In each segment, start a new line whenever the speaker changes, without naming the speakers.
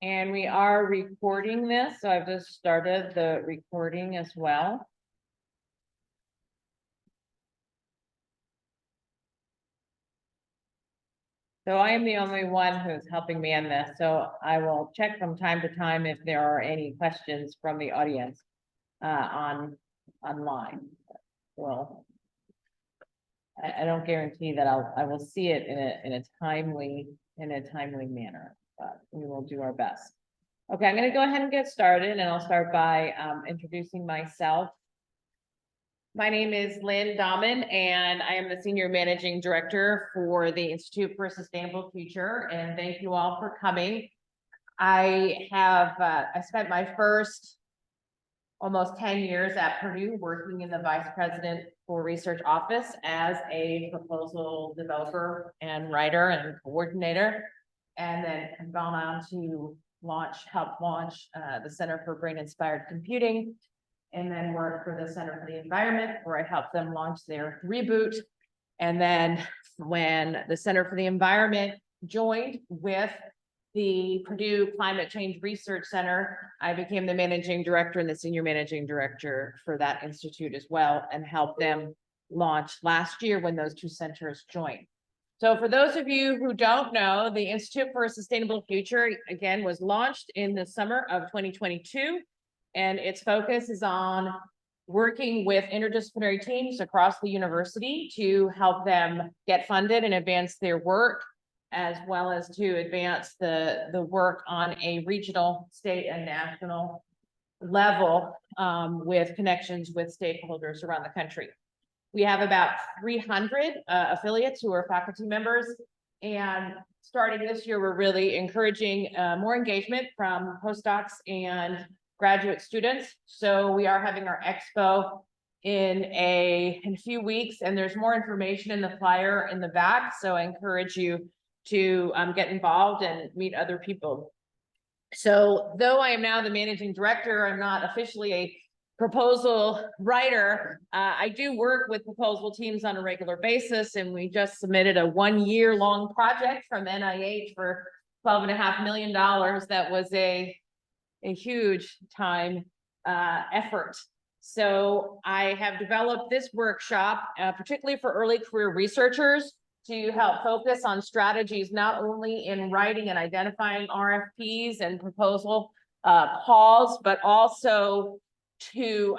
And we are recording this, so I've just started the recording as well. So I am the only one who's helping me in this, so I will check from time to time if there are any questions from the audience online. Well, I don't guarantee that I will see it in a timely manner, but we will do our best. Okay, I'm going to go ahead and get started, and I'll start by introducing myself. My name is Lynne Dahmen, and I am the Senior Managing Director for the Institute for a Sustainable Future, and thank you all for coming. I spent my first almost 10 years at Purdue working in the Vice President for Research Office as a proposal developer and writer and coordinator, and then have gone on to help launch the Center for Brain Inspired Computing, and then work for the Center for the Environment, where I helped them launch their reboot. And then when the Center for the Environment joined with the Purdue Climate Change Research Center, I became the managing director and the senior managing director for that institute as well, and helped them launch last year when those two centers joined. So for those of you who don't know, the Institute for a Sustainable Future, again, was launched in the summer of 2022. And its focus is on working with interdisciplinary teams across the university to help them get funded and advance their work, as well as to advance the work on a regional, state, and national level with connections with stakeholders around the country. We have about 300 affiliates who are faculty members, and starting this year, we're really encouraging more engagement from postdocs and graduate students. So we are having our expo in a few weeks, and there's more information in the flyer in the back. So I encourage you to get involved and meet other people. So though I am now the managing director, I'm not officially a proposal writer. I do work with proposal teams on a regular basis, and we just submitted a 1-year-long project from NIH for $12.5 million. That was a huge time effort. So I have developed this workshop, particularly for early career researchers, to help focus on strategies not only in writing and identifying RFPs and proposal calls, but also to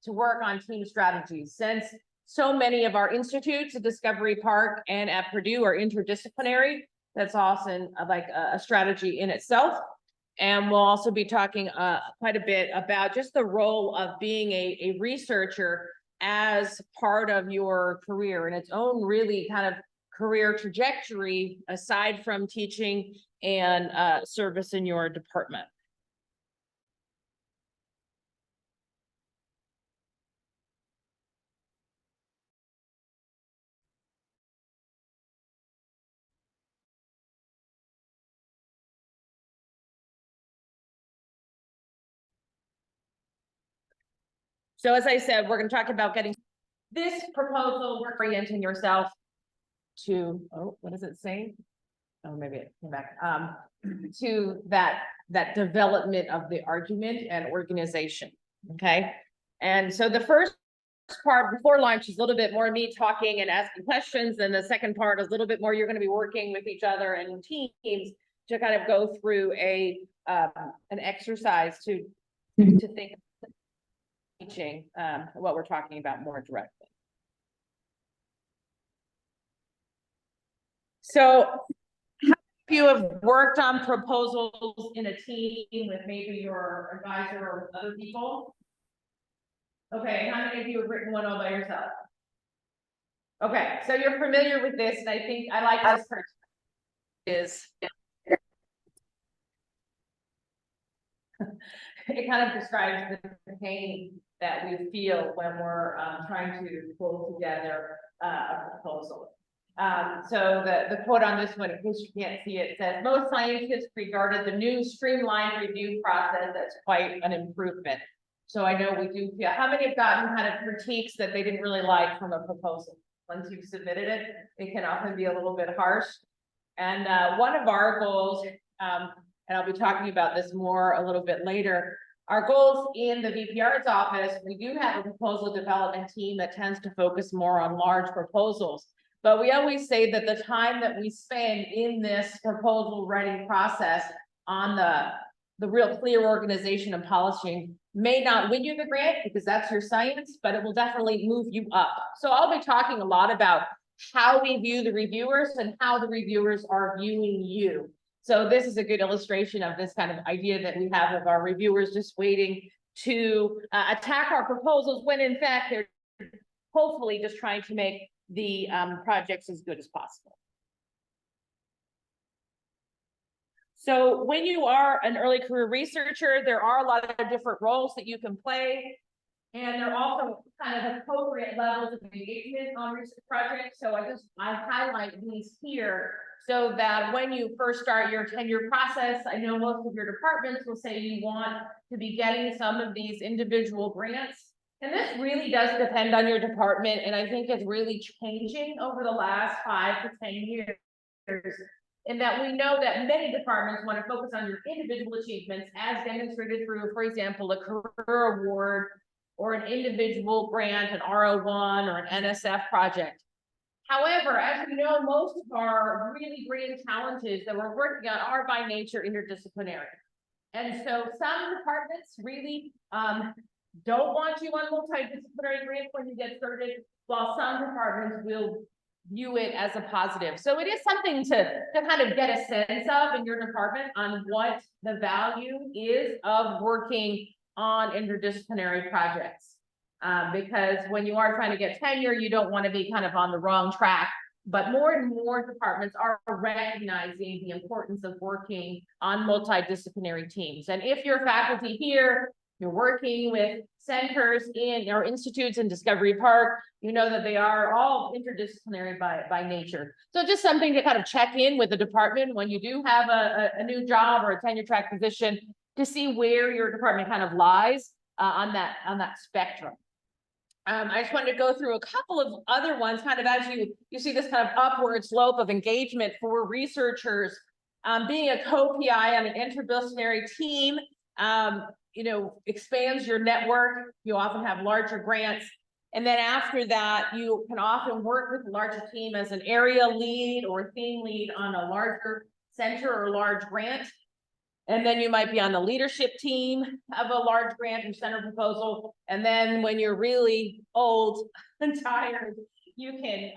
work on team strategies. Since so many of our institutes at Discovery Park and at Purdue are interdisciplinary, that's often like a strategy in itself. And we'll also be talking quite a bit about just the role of being a researcher as part of your career and its own really kind of career trajectory, aside from teaching and service in your department. So as I said, we're going to talk about getting this proposal, we're orienting yourself to, oh, what does it say? Oh, maybe it came back, to that development of the argument and organization, okay? And so the first part before lunch is a little bit more me talking and asking questions, and the second part is a little bit more you're going to be working with each other and teams to kind of go through an exercise to think teaching what we're talking about more directly. So how many of you have worked on proposals in a team with maybe your advisor or other people? Okay, how many of you have written one all by yourself? Okay, so you're familiar with this, and I think I like this person is it kind of describes the pain that we feel when we're trying to pull together a proposal. So the quote on this one, in case you can't see it, says, most scientists regarded the new streamlined review process as quite an improvement. So I know we do feel, how many have gotten kind of critiques that they didn't really like from a proposal? Once you've submitted it, it can often be a little bit harsh. And one of our goals and I'll be talking about this more a little bit later. Our goals in the VPR's office, we do have a proposal development team that tends to focus more on large proposals. But we always say that the time that we spend in this proposal writing process on the real clear organization and polishing may not win you the grant because that's your science, but it will definitely move you up. So I'll be talking a lot about how we view the reviewers and how the reviewers are viewing you. So this is a good illustration of this kind of idea that we have of our reviewers just waiting to attack our proposals when in fact they're hopefully just trying to make the projects as good as possible. So when you are an early career researcher, there are a lot of different roles that you can play. And there are also kind of appropriate levels of engagement on research projects. So I highlight these here so that when you first start your tenure process, I know most of your departments will say you want to be getting some of these individual grants. And this really does depend on your department. And I think it's really changing over the last 5 to 10 years. In that we know that many departments want to focus on your individual achievements as demonstrated through, for example, a career award or an individual grant, an R01 or an NSF project. However, as we know, most of our really great challenges that we're working on are by nature interdisciplinary. And so some departments really don't want you on multidisciplinary grants when you get started, while some departments will view it as a positive. So it is something to kind of get a sense of in your department on what the value is of working on interdisciplinary projects. Because when you are trying to get tenure, you don't want to be kind of on the wrong track. But more and more departments are recognizing the importance of working on multidisciplinary teams. And if you're faculty here, you're working with centers in or institutes in Discovery Park, you know that they are all interdisciplinary by nature. So just something to kind of check in with the department when you do have a new job or a tenure track position to see where your department kind of lies on that spectrum. I just wanted to go through a couple of other ones, kind of as you see this kind of upward slope of engagement for researchers. Being a co-PI on an interdisciplinary team, you know, expands your network. You often have larger grants. And then after that, you can often work with a larger team as an area lead or theme lead on a larger center or large grant. And then you might be on the leadership team of a large grant or center proposal. And then when you're really old and tired, you can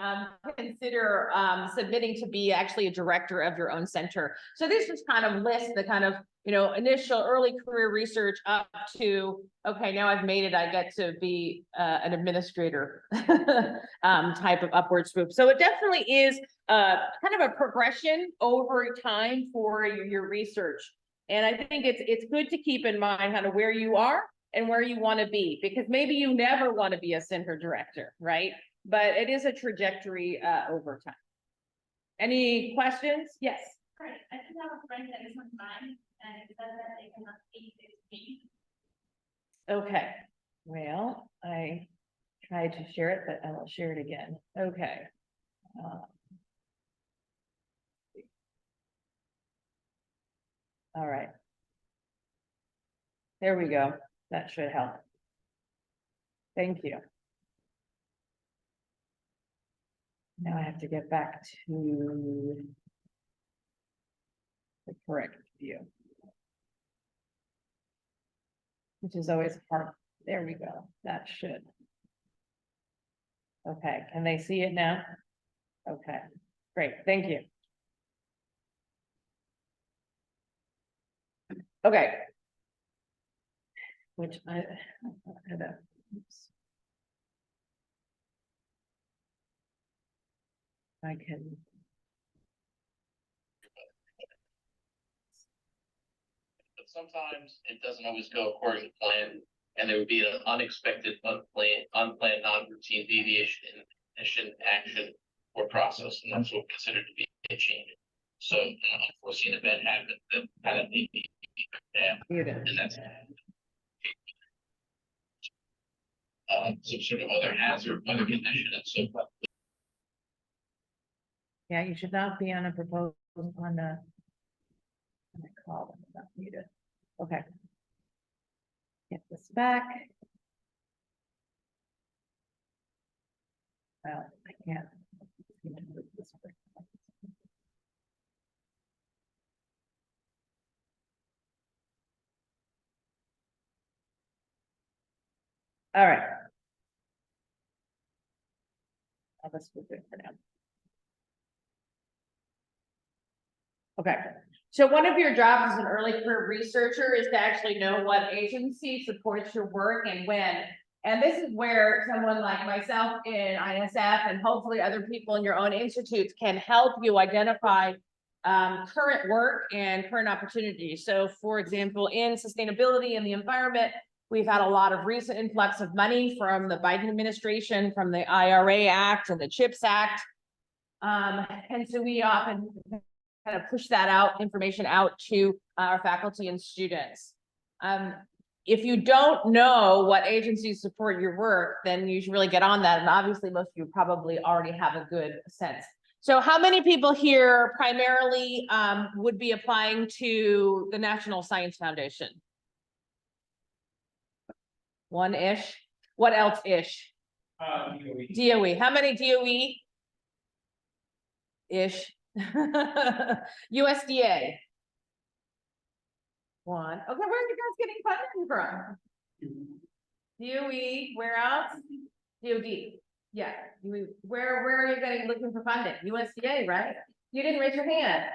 consider submitting to be actually a director of your own center. So this just kind of lists the kind of, you know, initial early career research up to, okay, now I've made it, I get to be an administrator type of upward swoop. So it definitely is kind of a progression over time for your research. And I think it's good to keep in mind kind of where you are and where you want to be, because maybe you never want to be a center director, right? But it is a trajectory over time. Any questions? Yes.
Right. I do have a friend that is on mine, and it says that they cannot see this meeting.
Okay. Well, I tried to share it, but I will share it again. Okay. All right. There we go. That should help. Thank you. Now I have to get back to the correct view, which is always hard. There we go. That should. Okay, can they see it now? Okay, great, thank you. Okay. Which I had a, oops. I can.
But sometimes it doesn't always go according to plan, and there would be an unexpected, unplanned, non-routine deviation in mission, action, or process, and that's what we consider to be a change. So an unforeseen event happened that kind of maybe and that's some sort of other hazard, other condition, and so forth.
Yeah, you should not be on a proposal on I call them, not muted. Okay. Get this back. Well, I can't. All right. Oh, this will be good for now. Okay, so one of your jobs as an early career researcher is to actually know what agency supports your work and when. And this is where someone like myself in ISF and hopefully other people in your own institutes can help you identify current work and current opportunities. So for example, in sustainability and the environment, we've had a lot of recent influx of money from the Biden administration, from the IRA Act and the CHIPS Act. And so we often kind of push that out, information out to our faculty and students. If you don't know what agencies support your work, then you should really get on that. And obviously most of you probably already have a good sense. So how many people here primarily would be applying to the National Science Foundation? One-ish. What else-ish? DOE. How many DOE-ish? USDA. One. Okay, where are you guys getting funding from? DOE, where else? DOD. Yeah. Where are you getting looking for funding? USDA, right? You didn't raise your hand.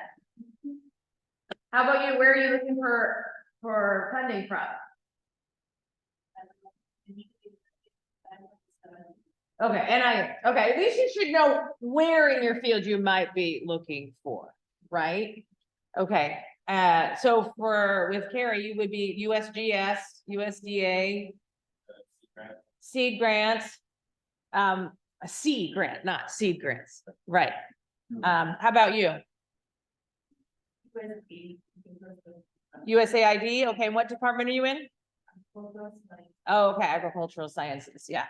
How about you? Where are you looking for funding from? Okay, and okay, at least you should know where in your field you might be looking for, right? Okay, so with Carrie, you would be USGS, USDA, seed grants, a seed grant, not seed grants, right? How about you? USAID, okay, and what department are you in? Oh, okay, agricultural sciences, yeah.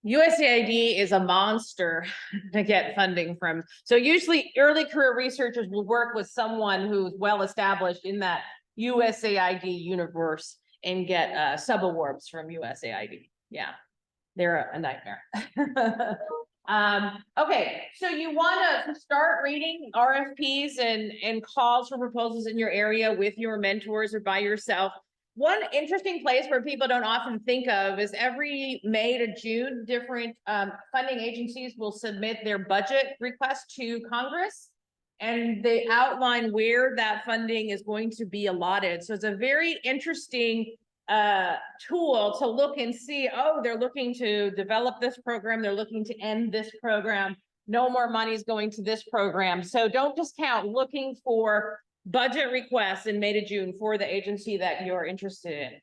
USAID is a monster to get funding from. So usually early career researchers will work with someone who's well established in that USAID universe and get subawards from USAID. Yeah, they're a nightmare. Okay, so you want to start reading RFPs and calls for proposals in your area with your mentors or by yourself. One interesting place where people don't often think of is every May to June, different funding agencies will submit their budget request to Congress, and they outline where that funding is going to be allotted. So it's a very interesting tool to look and see, oh, they're looking to develop this program, they're looking to end this program, no more money is going to this program. So don't discount looking for budget requests in May to June for the agency that you're interested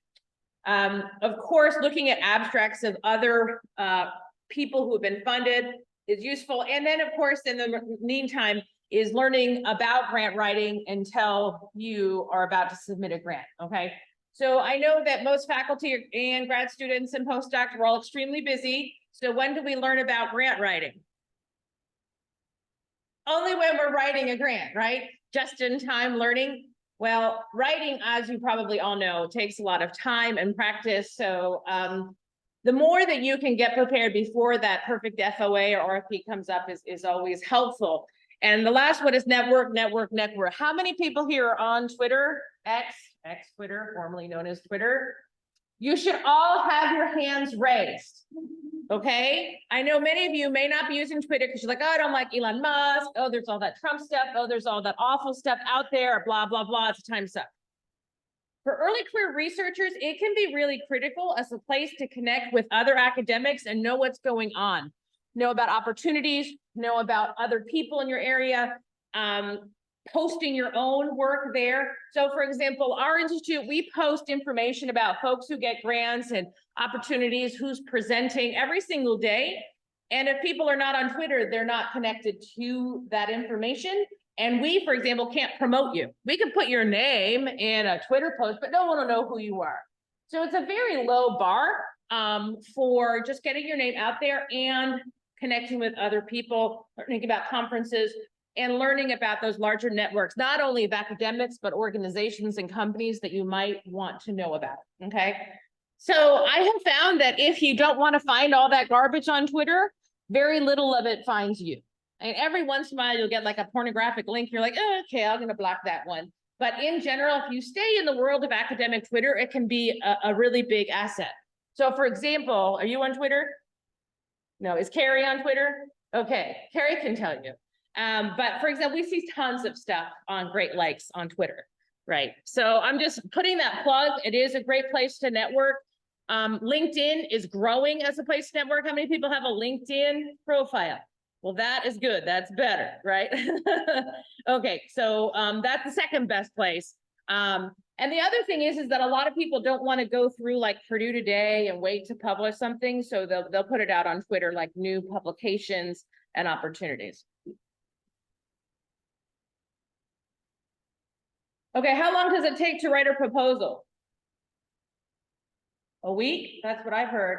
in. Of course, looking at abstracts of other people who have been funded is useful. And then of course, in the meantime, is learning about grant writing until you are about to submit a grant, okay? So I know that most faculty and grad students and postdocs are all extremely busy. So when do we learn about grant writing? Only when we're writing a grant, right? Just-in-time learning. Well, writing, as you probably all know, takes a lot of time and practice. So the more that you can get prepared before that perfect FOA or RFP comes up is always helpful. And the last one is network. How many people here are on Twitter? Twitter, formerly known as Twitter. You should all have your hands raised. Okay, I know many of you may not be using Twitter because you're like, oh, I don't like Elon Musk. Oh, there's all that Trump stuff. Oh, there's all that awful stuff out there, blah, blah, blah. It's time suck. For early career researchers, it can be really critical as a place to connect with other academics and know what's going on, know about opportunities, know about other people in your area, posting your own work there. So for example, our institute, we post information about folks who get grants and opportunities, who's presenting every single day. And if people are not on Twitter, they're not connected to that information. And we, for example, can't promote you. We can put your name in a Twitter post, but no one will know who you are. So it's a very low bar for just getting your name out there and connecting with other people, learning about conferences, and learning about those larger networks, not only of academics, but organizations and companies that you might want to know about, okay? So I have found that if you don't want to find all that garbage on Twitter, very little of it finds you. And every once in a while, you'll get like a pornographic link. You're like, oh, okay, I'm going to block that one. But in general, if you stay in the world of academic Twitter, it can be a really big asset. So for example, are you on Twitter? No, is Carrie on Twitter? Okay, Carrie can tell you. But for example, we see tons of stuff on Great Lakes on Twitter, right? So I'm just putting that plug. It is a great place to network. LinkedIn is growing as a place to network. How many people have a LinkedIn profile? Well, that is good. That's better, right? Okay, so that's the second best place. And the other thing is that a lot of people don't want to go through like Purdue Today and wait to publish something. So they'll put it out on Twitter, like new publications and opportunities. Okay, how long does it take to write a proposal? A week? That's what I've heard.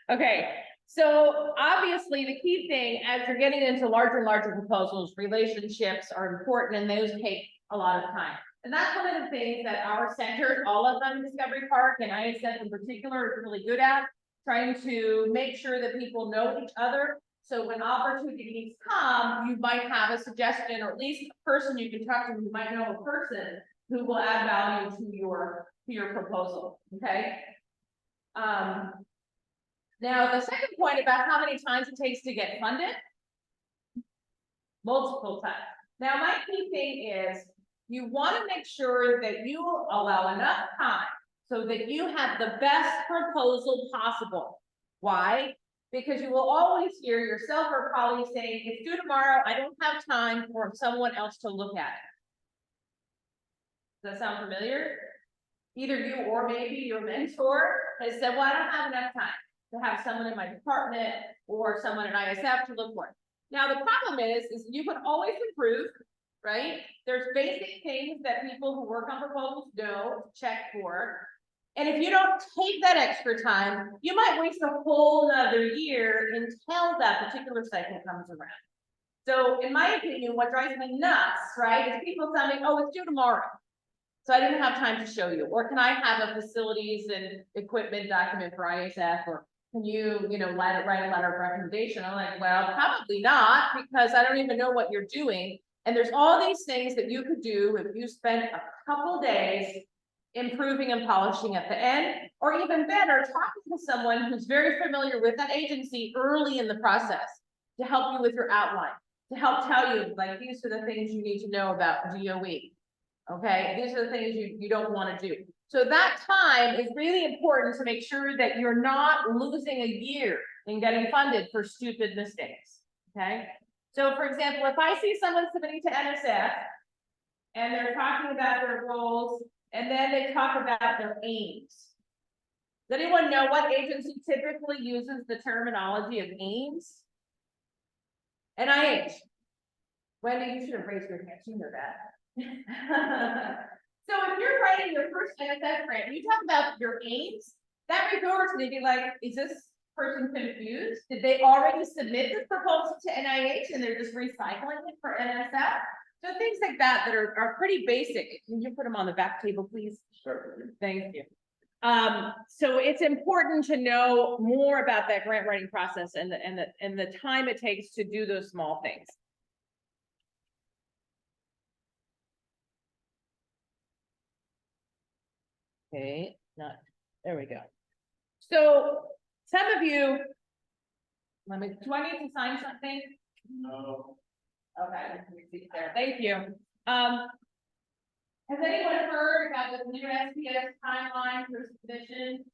Okay, so obviously the key thing as you're getting into larger and larger proposals, relationships are important and those take a lot of time. And that's one of the things that our centers, all of them, Discovery Park and ISF in particular, is really good at, trying to make sure that people know each other. So when opportunities come, you might have a suggestion, or at least a person you can talk to who might know a person who will add value to your proposal, okay? Now, the second point about how many times it takes to get funded, multiple times. Now, my key thing is you want to make sure that you allow enough time so that you have the best proposal possible. Why? Because you will always hear yourself or colleagues saying, it's due tomorrow, I don't have time for someone else to look at it. Does that sound familiar? Either you or maybe your mentor has said, well, I don't have enough time to have someone in my department or someone at ISF to look for it. Now, the problem is you can always improve, right? There's basic things that people who work on proposals know, check for. And if you don't take that extra time, you might waste a whole nother year until that particular cycle comes around. So in my opinion, what drives me nuts, right, is people tell me, oh, it's due tomorrow, so I didn't have time to show you. Or can I have a facilities and equipment document for ISF? Or can you write a letter of recommendation? I'm like, well, probably not, because I don't even know what you're doing. And there's all these things that you could do if you spent a couple days improving and polishing at the end, or even better, talking to someone who's very familiar with that agency early in the process to help you with your outline, to help tell you, like, these are the things you need to know about DOE. Okay, these are the things you don't want to do. So that time is really important to make sure that you're not losing a year in getting funded for stupid mistakes. Okay, so for example, if I see someone submitting to NSF and they're talking about their goals and then they talk about their aims. Does anyone know what agency typically uses the terminology of aims? NIH. Wendy, you should have raised your hand. You know that. So if you're writing your first NSF grant and you talk about your aims, that reviewers may be like, is this person confused? Did they already submit this proposal to NIH and they're just recycling it for NSF? So things like that are pretty basic. Can you put them on the back table, please? Sure. Thank you. So it's important to know more about that grant writing process and the time it takes to do those small things. Okay, there we go. So some of you, do I need to sign something? No. Okay, let me see there. Thank you. Has anyone heard about the new SPS timeline for submission?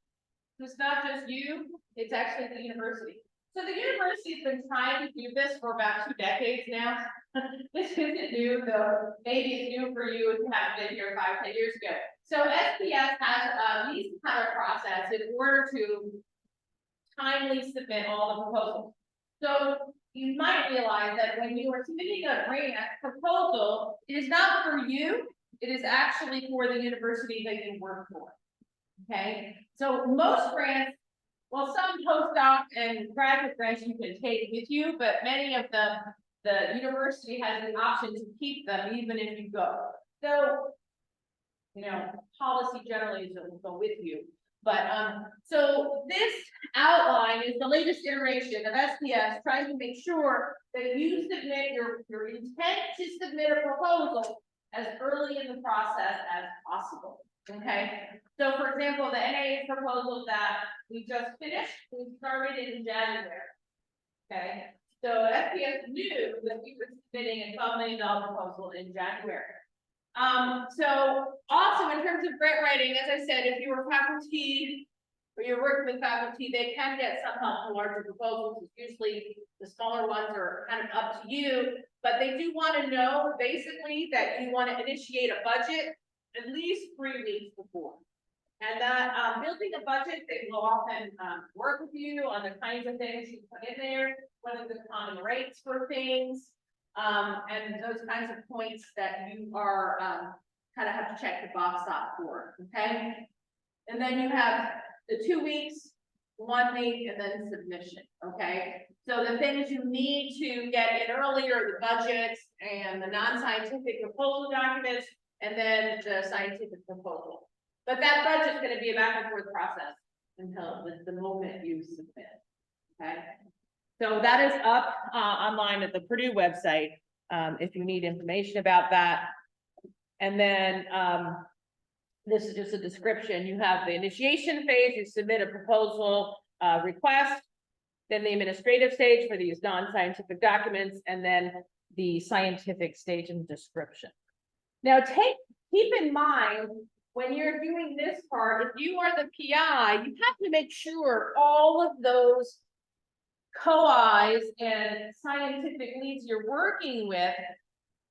It's not just you, it's actually the university. So the university's been trying to do this for about 2 decades now. This isn't new, though maybe it's new for you if you haven't been here 5, 10 years ago. So SPS has needs to have a process in order to timely submit all the proposals. So you might realize that when you are submitting a grant proposal, it is not for you, it is actually for the university that you work for. Okay, so most grants Well, some postdoc and graduate grants you can take with you, but many of them, the university has the option to keep them even if you go. So, you know, policy generally is to go with you. But, so this outline is the latest iteration of SPS, trying to make sure that you submit your intent to submit a proposal as early in the process as possible, okay? So for example, the NAA proposal that we just finished, we started in January, okay? So SPS knew that we were submitting a $12 million proposal in January. So also in terms of grant writing, as I said, if you were faculty or you're working with faculty, they can get some help in larger proposals. Usually the smaller ones are kind of up to you, but they do want to know basically that you want to initiate a budget at least 3 weeks before. And that building a budget, they will often work with you on the kinds of things you put in there, what are the common rates for things. And those kinds of points that you are kind of have to check the box off for, okay? And then you have the 2 weeks, 1 week, and then submission, okay? So the things you need to get in earlier, the budgets and the non-scientific proposal documents, and then the scientific proposal. But that budget's going to be a back and forth process until the moment you submit, okay? So that is up online at the Purdue website, if you need information about that. And then this is just a description. You have the initiation phase, you submit a proposal request, then the administrative stage for these non-scientific documents, and then the scientific stage and description. Now keep in mind, when you're doing this part, if you are the PI, you have to make sure all of those co-Is and scientific leads you're working with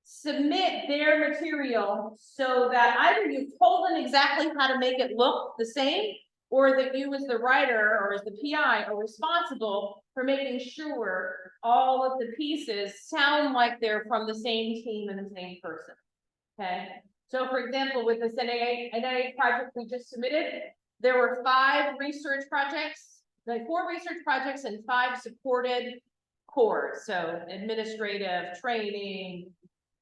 submit their material so that either you've told them exactly how to make it look the same, or that you as the writer or as the PI are responsible for making sure all of the pieces sound like they're from the same team and the same person, okay? So for example, with this NAA project we just submitted, there were 5 research projects, like 4 research projects and 5 supported cores. So administrative, training,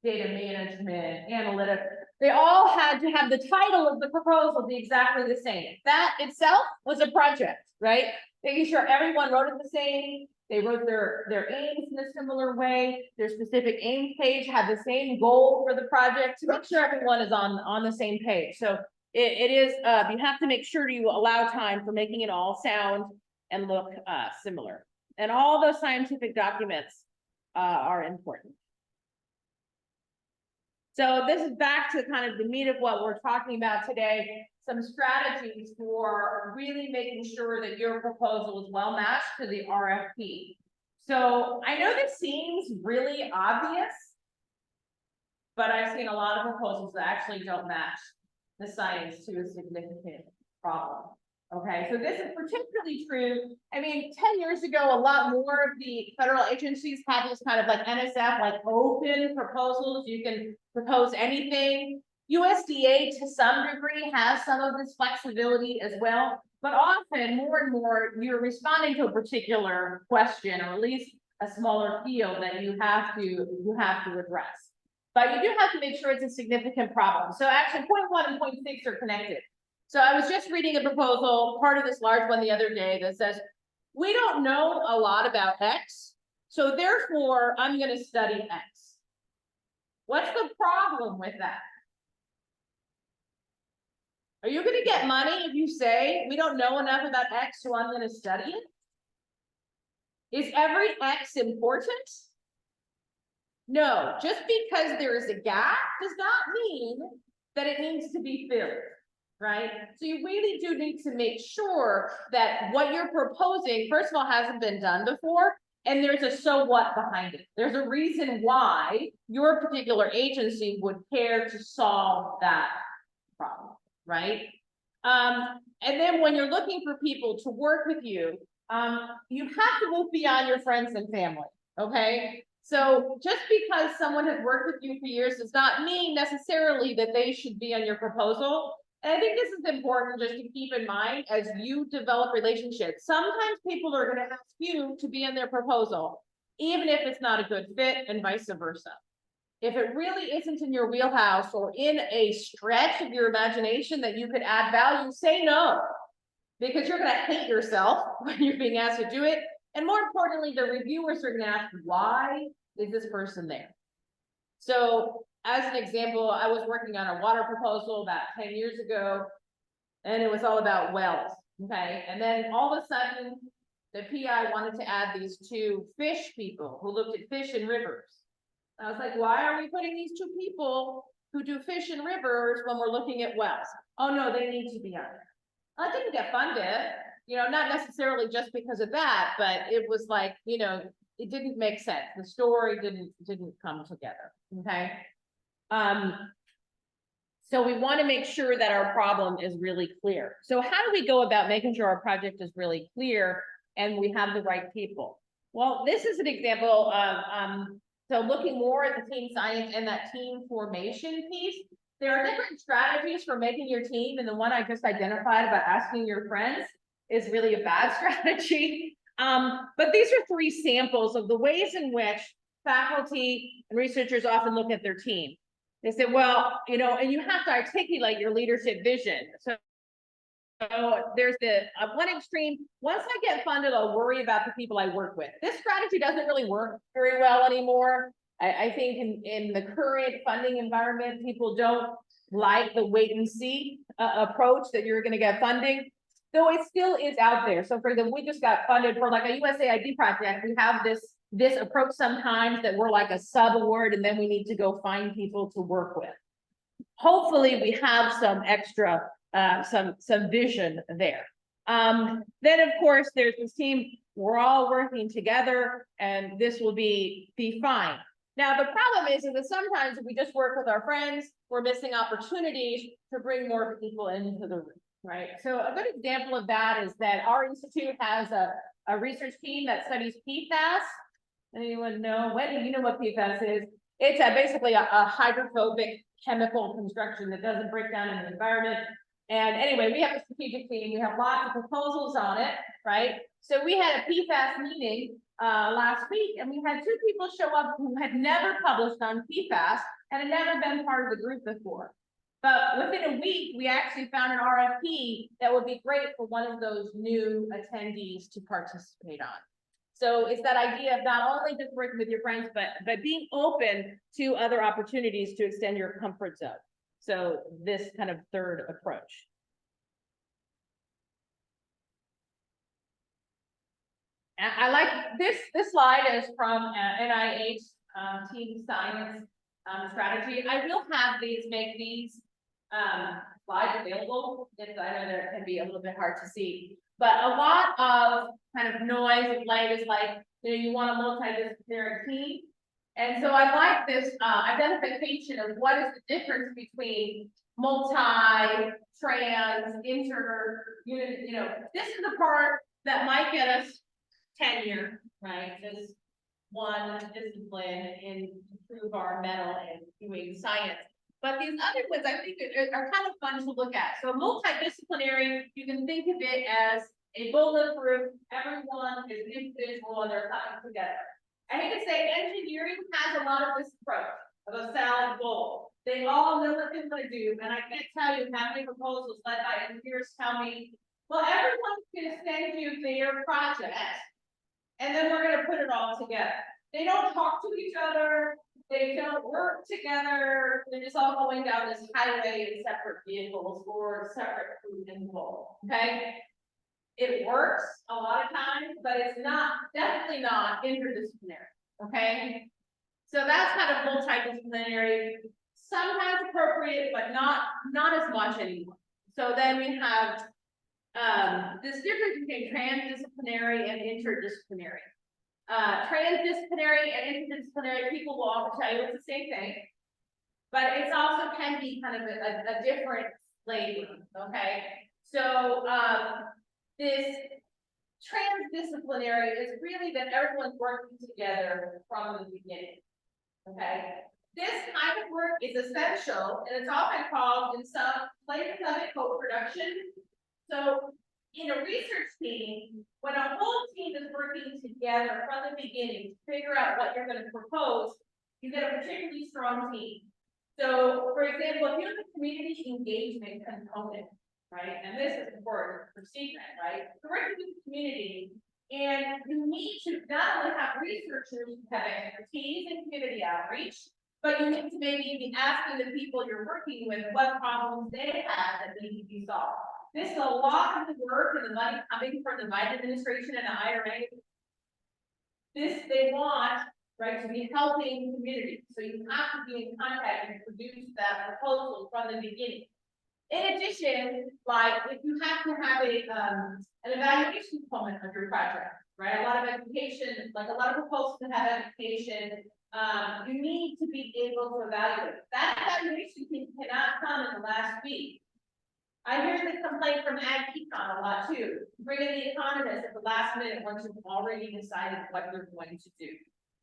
data management, analytics. They all had to have the title of the proposal be exactly the same. That itself was a project, right? Making sure everyone wrote it the same. They wrote their aims in a similar way. Their specific aims page had the same goal for the project to make sure everyone is on the same page. So it is, you have to make sure you allow time for making it all sound and look similar. And all those scientific documents are important. So this is back to kind of the meat of what we're talking about today, some strategies for really making sure that your proposal is well matched to the RFP. So I know this seems really obvious, but I've seen a lot of proposals that actually don't match the science to a significant problem. Okay, so this is particularly true. I mean, 10 years ago, a lot more of the federal agencies had this kind of like NSF, like open proposals. You can propose anything. USDA to some degree has some of this flexibility as well, but often more and more you're responding to a particular question, or at least a smaller field that you have to address. But you do have to make sure it's a significant problem. So actually point 1 and point 6 are connected. So I was just reading a proposal, part of this large one the other day, that says, we don't know a lot about X, so therefore I'm going to study X. What's the problem with that? Are you going to get money if you say, we don't know enough about X, so I'm going to study it? Is every X important? No, just because there is a gap does not mean that it needs to be filled. Right? So you really do need to make sure that what you're proposing, first of all, hasn't been done before, and there's a so what behind it. There's a reason why your particular agency would care to solve that problem, right? And then when you're looking for people to work with you, you have to move beyond your friends and family, okay? So just because someone has worked with you for years does not mean necessarily that they should be on your proposal.
And I think this is important just to keep in mind as you develop relationships. Sometimes people are gonna ask you to be in their proposal, even if it's not a good fit and vice versa. If it really isn't in your wheelhouse or in a stretch of your imagination that you could add value, say no. Because you're gonna hate yourself when you're being asked to do it. And more importantly, the reviewers are gonna ask, why is this person there? So as an example, I was working on a water proposal about 10 years ago, and it was all about wells, okay? And then all of a sudden, the PI wanted to add these two fish people who looked at fish in rivers. I was like, why are we putting these two people who do fish in rivers when we're looking at wells? Oh, no, they need to be on there. I didn't get funded, you know, not necessarily just because of that, but it was like, you know, it didn't make sense. The story didn't come together, okay? So we want to make sure that our problem is really clear. So how do we go about making sure our project is really clear and we have the right people? Well, this is an example of, so looking more at the team science and that team formation piece, there are different strategies for making your team, and the one I just identified about asking your friends is really a bad strategy. But these are 3 samples of the ways in which faculty and researchers often look at their team. They say, well, you know, and you have to articulate your leadership vision. So there's the one extreme, once I get funded, I'll worry about the people I work with. This strategy doesn't really work very well anymore. I think in the current funding environment, people don't like the wait and see approach that you're going to get funding, though it still is out there. So for example, we just got funded for like a USAID project. We have this approach sometimes that we're like a sub award, and then we need to go find people to work with. Hopefully we have some extra, some vision there. Then of course there's this team, we're all working together and this will be fine. Now, the problem is that sometimes if we just work with our friends, we're missing opportunities to bring more people into the room, right? So a good example of that is that our institute has a research team that studies PFAS. Anyone know? When do you know what PFAS is? It's basically a hydrophobic chemical construction that doesn't break down in the environment. And anyway, we have a strategic team. We have lots of proposals on it, right? So we had a PFAS meeting last week, and we had 2 people show up who had never published on PFAS and had never been part of the group before. But within a week, we actually found an RFP that would be great for one of those new attendees to participate on. So it's that idea of not only just working with your friends, but being open to other opportunities to extend your comfort zone. So this kind of third approach. And I like this slide is from NIH team science strategy. I will have make these slides available, because I know that it can be a little bit hard to see. But a lot of kind of noise and light is like, you know, you want a multidisciplinary team. And so I like this identification of what is the difference between multi, trans, inter, unit, you know, this is the part that might get us tenure, right? This one discipline and improve our mettle in doing science. But these other ones I think are kind of fun to look at. So multidisciplinary, you can think of it as a bulletproof, everyone is an individual and they're coming together. I hate to say engineering has a lot of this approach of a salad bowl. They all know what they're going to do, and I can't tell you how many proposals led by engineers tell me, well, everyone's going to send you their project, and then we're going to put it all together. They don't talk to each other. They don't work together. They're just all going down this highway in separate vehicles or separate food and bowl. Okay. It works a lot of times, but it's definitely not interdisciplinary. Okay. So that's kind of multidisciplinary, sometimes appropriate, but not as much anymore. So then we have this difference between transdisciplinary and interdisciplinary. Transdisciplinary and interdisciplinary people will often tell you it's the same thing, but it's also can be kind of a different flavor. Okay, so this transdisciplinary is really that everyone's working together from the beginning. Okay, this kind of work is essential, and it's often called in some places of it co-production. So in a research team, when a whole team is working together from the beginning to figure out what you're going to propose, you get a particularly strong team. So, for example, if you have a community engagement component, right, and this is important for secret, right, so working with the community, and you need to not only have researchers who have expertise in community outreach, but you need to maybe be asking the people you're working with what problems they have that need to be solved. This is a lot of the work and the money coming from the Biden administration and the IRA. This they want, right, to be helping communities. So you have to be in contact and produce that proposal from the beginning. In addition, like if you have to have an evaluation component of your project, right? A lot of education, like a lot of proposals that have education, you need to be able to evaluate. That evaluation team cannot come in the last week. I hear this complaint from Ag Econ a lot too. Bring in the economists at the last minute once you've already decided what you're going to do.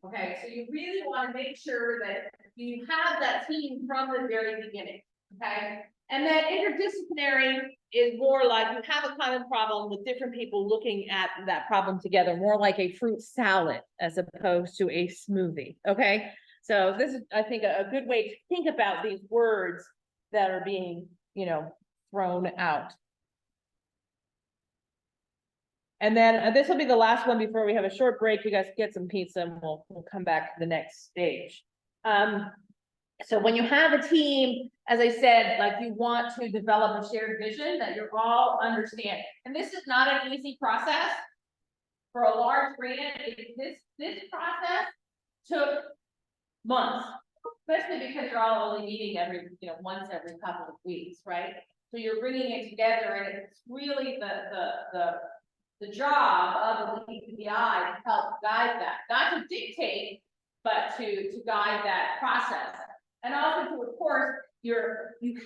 Okay, so you really want to make sure that you have that team from the very beginning. Okay, and then interdisciplinary is more like you have a common problem with different people looking at that problem together, more like a fruit salad as opposed to a smoothie. Okay, so this is, I think, a good way to think about these words that are being, thrown out. And then this will be the last one before we have a short break. You guys get some pizza and we'll come back to the next stage. So when you have a team, as I said, like you want to develop a shared vision that you're all understanding. And this is not an easy process for a large grant. This process took months, especially because you're all only meeting once every couple of weeks, right? So you're bringing it together, and it's really the job of the lead PI to help guide that, not to dictate, but to guide that process. And also to, of course, you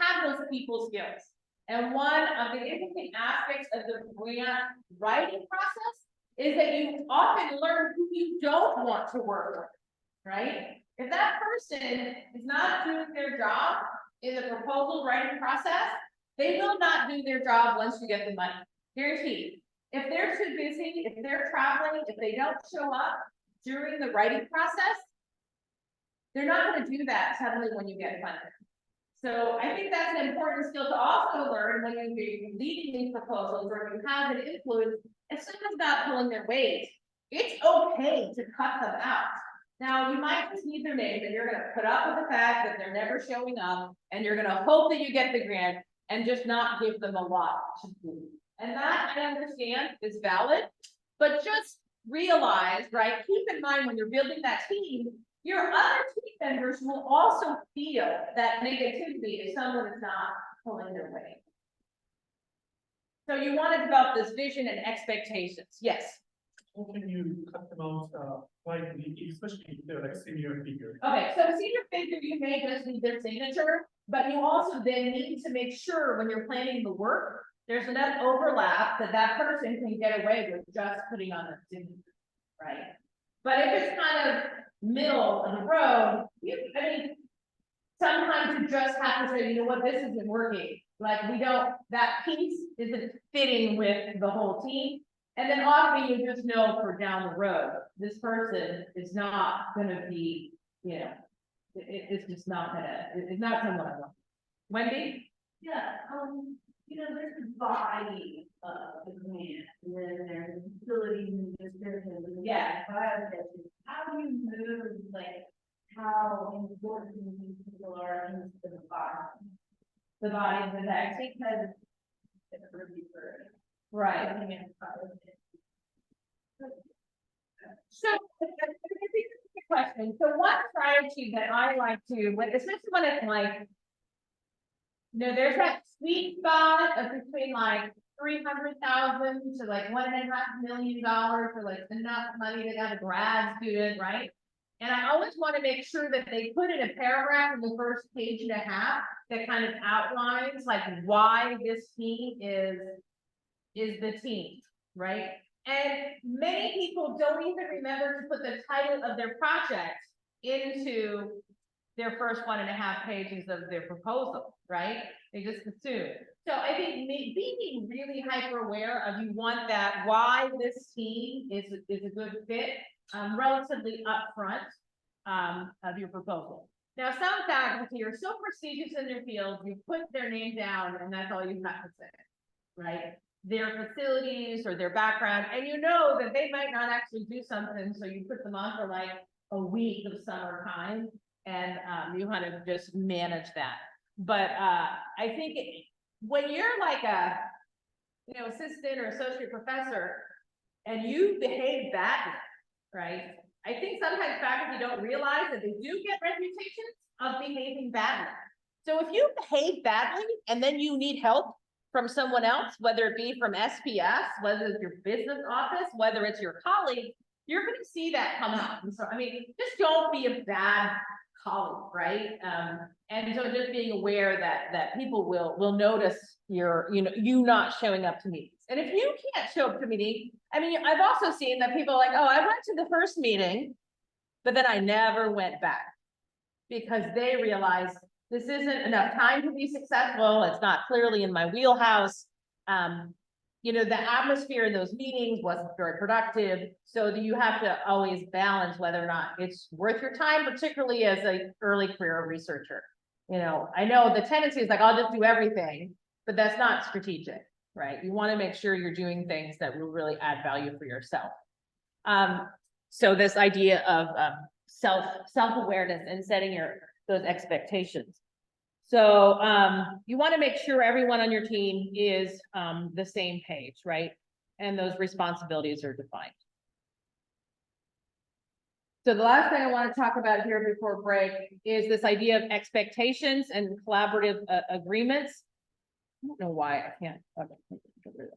have those people skills. And one of the interesting aspects of the grant writing process is that you often learn who you don't want to work with, right? If that person is not doing their job in the proposal writing process, they will not do their job once you get the money, guaranteed. If they're too busy, if they're traveling, if they don't show up during the writing process, they're not going to do that suddenly when you get funded. So I think that's an important skill to also learn when you're leading these proposals or you have an influence. If someone's not pulling their weight, it's okay to cut them out. Now, you might just need their name, and you're going to put up with the fact that they're never showing up, and you're going to hope that you get the grant and just not give them a lot to do. And that, I understand, is valid, but just realize, right, keep in mind when you're building that team, your other team members will also feel that negativity if someone is not pulling their weight. So you want to develop this vision and expectations. Yes.
How can you cut them out widely, especially if they're like senior figures?
Okay, so senior figure, you may just need their signature, but you also then need to make sure when you're planning the work, there's enough overlap that person can get away with just putting on their signature, right? But if it's kind of middle of the road, sometimes you just have to say, you know what, this isn't working. Like that piece isn't fitting with the whole team. And then often you just know for down the road, this person is not going to be, it's just not it's not someone I want. Wendy?
Yeah, there's the body of the grant, and then there's facilities and description.
Yeah.
How do you move, how important these people are into the body?
The body of the text.
Because it's a review for.
Right. So, I think that's a good question. So one strategy that I like to, especially when it's like, there's that sweet spot of between like 300,000 to like $1.5 million for like enough money to have a grad student, right? And I always want to make sure that they put in a paragraph in the first page and a half that kind of outlines like why this team is the team, right? And many people don't even remember to put the title of their project into their first 1.5 pages of their proposal, right? They just assume. So I think being really hyper aware of you want that, why this team is a good fit, relatively upfront, of your proposal. Now, some faculty are so prestigious in their field, you put their name down and that's all you have to say, right? Their facilities or their background, and you know that they might not actually do something, so you put them on for like a week of summertime, and you kind of just manage that. But I think when you're like a, assistant or associate professor, and you behave badly, right? I think sometimes faculty don't realize that they do get reputations of behaving badly. So if you behave badly and then you need help from someone else, whether it be from SPS, whether it's your business office, whether it's your colleague, you're going to see that come out. And so, I mean, just don't be a bad colleague, right? And so just being aware that people will notice you not showing up to meetings. And if you can't show up to meetings, I mean, I've also seen that people are like, oh, I went to the first meeting, but then I never went back because they realized this isn't enough time to be successful. It's not clearly in my wheelhouse. The atmosphere in those meetings wasn't very productive. So you have to always balance whether or not it's worth your time, particularly as an early career researcher. I know the tendency is like, I'll just do everything, but that's not strategic, right? You want to make sure you're doing things that will really add value for yourself. So this idea of self-awareness and setting those expectations. So you want to make sure everyone on your team is the same page, right? And those responsibilities are defined. So the last thing I want to talk about here before break is this idea of expectations and collaborative agreements. I don't know why I can't.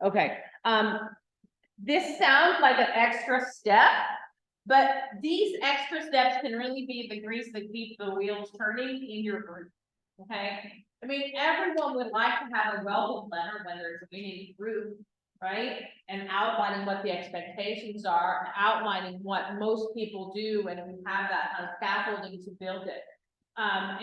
Okay. This sounds like an extra step, but these extra steps can really be the grease that keeps the wheels turning in your group. Okay. I mean, everyone would like to have a welcome letter, whether it's a meeting group, right? And outlining what the expectations are, outlining what most people do, and we have that kind of scaffolding to build it.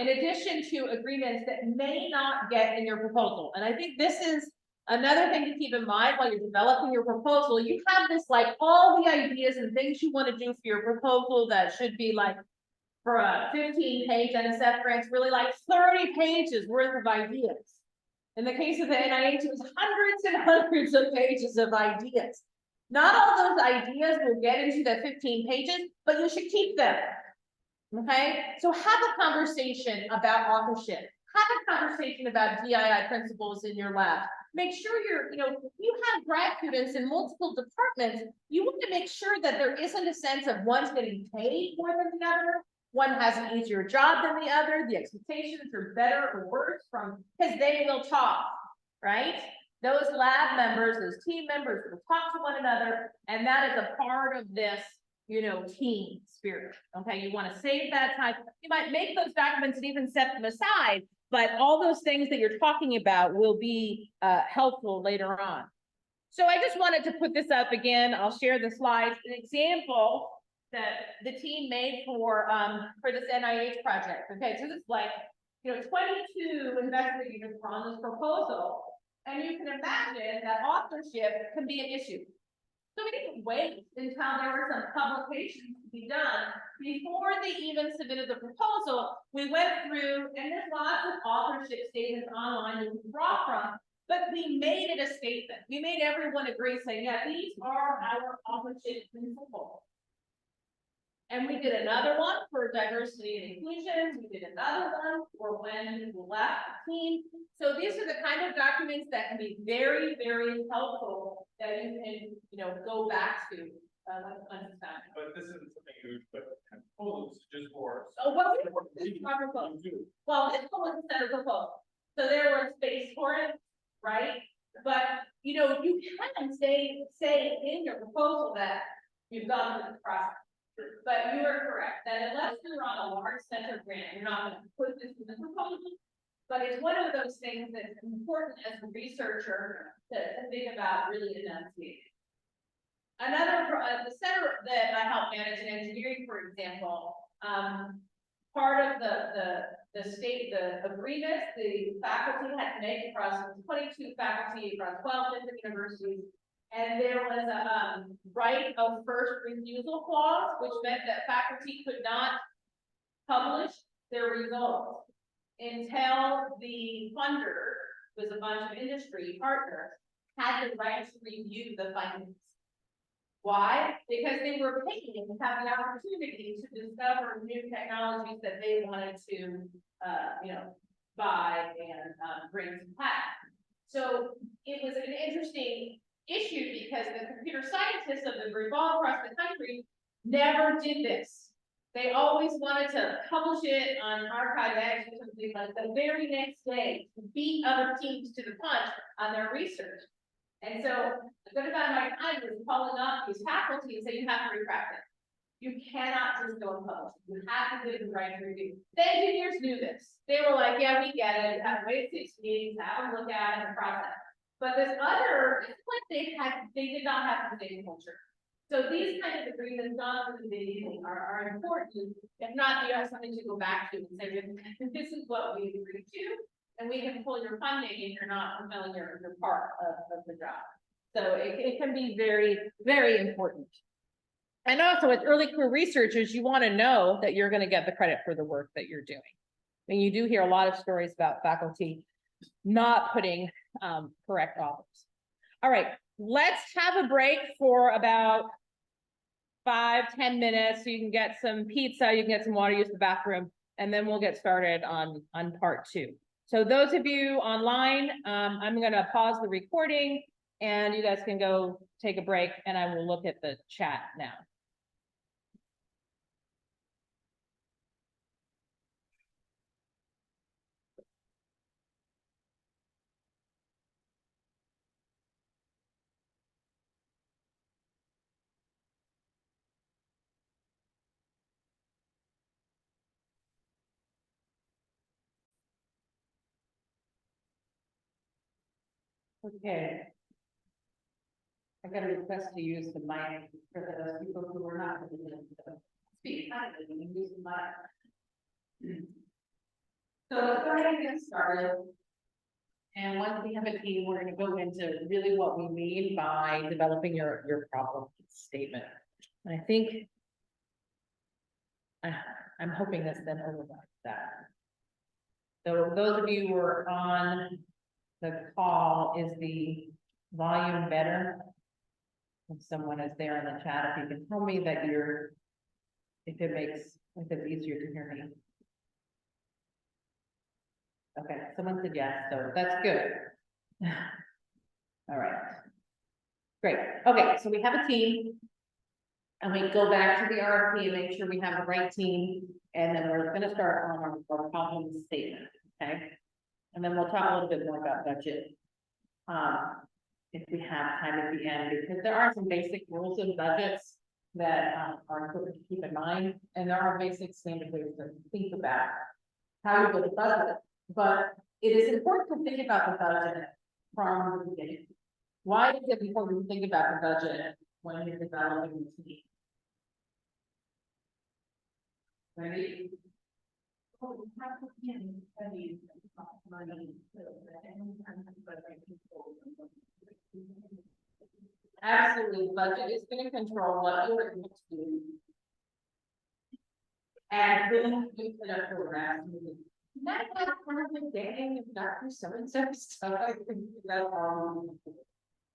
In addition to agreements that may not get in your proposal. And I think this is another thing to keep in mind while you're developing your proposal. You have this, like, all the ideas and things you want to do for your proposal that should be like, for a 15-page NSF grant, really like 30 pages worth of ideas. In the case of the NIH, it was hundreds and hundreds of pages of ideas. Not all those ideas will get into the 15 pages, but you should keep them. Okay, so have a conversation about authorship. Have a conversation about DII principles in your lab. Make sure you have grad students in multiple departments. You want to make sure that there isn't a sense of one's getting paid more than the other. One has an easier job than the other. The expectations are better or worse because they will talk, right? Those lab members, those team members will talk to one another, and that is a part of this, team spirit. Okay, you want to save that time. You might make those documents and even set them aside, but all those things that you're talking about will be helpful later on. So I just wanted to put this up again. I'll share the slides. An example that the team made for this NIH project. Okay, so this is like, 22 investigators were on this proposal, and you can imagine that authorship can be an issue. So we didn't wait until there were some publications to be done before they even submitted the proposal. We went through, and there's lots of authorship statements online you can draw from, but we made it a statement. We made everyone agree, saying, yeah, these are our authorship principles. And we did another one for diversity and inclusion. We did another one for when people left the team. So these are the kind of documents that can be very, very helpful that you can, go back to when it's time.
But this isn't something you would put in proposals just for.
Oh, well, this proposal. Well, this one was a set of proposal. So there was space for it, right? But, you can say in your proposal that you've gone through the process. But you are correct that unless you're on a large center grant, you're not going to put this in the proposal. But it's one of those things that's important as a researcher to think about really enunciating. Another, the center that I help manage in engineering, for example, part of the agreement, the faculty had to make across 22 faculty across 12 different universities. And there was a right of first refusal clause, which meant that faculty could not publish their results until the funder, was a bunch of industry partners, had the right to review the findings. Why? Because they were paying to have the opportunity to discover new technologies that they wanted to, buy and bring to pass. So it was an interesting issue because the computer scientists of the group all across the country never did this. They always wanted to publish it on ArchiveX or something like the very next day, to beat other teams to the punch on their research. And so a good amount of my time was calling up these faculty and say, you have to retract it. You cannot just go and publish. You have to give the right review. The engineers knew this. They were like, yeah, we get it. You have to wait 6 meetings, have them look at it and process. But this other, it's like they did not have the same culture. So these kind of agreements, John, from the beginning are important. If not, you have something to go back to and say, this is what we agreed to, and we can pull your funding if you're not fulfilling your part of the job. So it can be very, very important. And also with early career researchers, you want to know that you're going to get the credit for the work that you're doing. And you do hear a lot of stories about faculty not putting correct authors. All right, let's have a break for about 5-10 minutes. So you can get some pizza, you can get some water, use the bathroom, and then we'll get started on part 2. So those of you online, I'm going to pause the recording and you guys can go take a break and I will look at the chat now. Okay. I got a request to use the mic for those people who are not able to speak. I can use the mic. So let's go ahead and get started. And once we have a team, we're going to go into really what we mean by developing your problem statement. And I think I'm hoping this then overrides that. So those of you who are on the call, is the volume better? If someone is there in the chat, if you can tell me that if it's easier to hear me. Okay, someone said yes, so that's good. All right. Great. Okay, so we have a team. And we go back to the RFP and make sure we have the right team. And then we're going to start on our problem statement. Okay. And then we'll talk a little bit more about budget. If we have time at the end, because there are some basic rules of budgets that are important to keep in mind. And there are basic standard ways to think about how you build a budget. But it is important to think about the budget from the beginning. Why is it important to think about the budget when you're developing the team? Ready? Absolutely, budget is going to control what you're able to do. And then you put up the rest. That's not part of the day, if not for so and so stuff.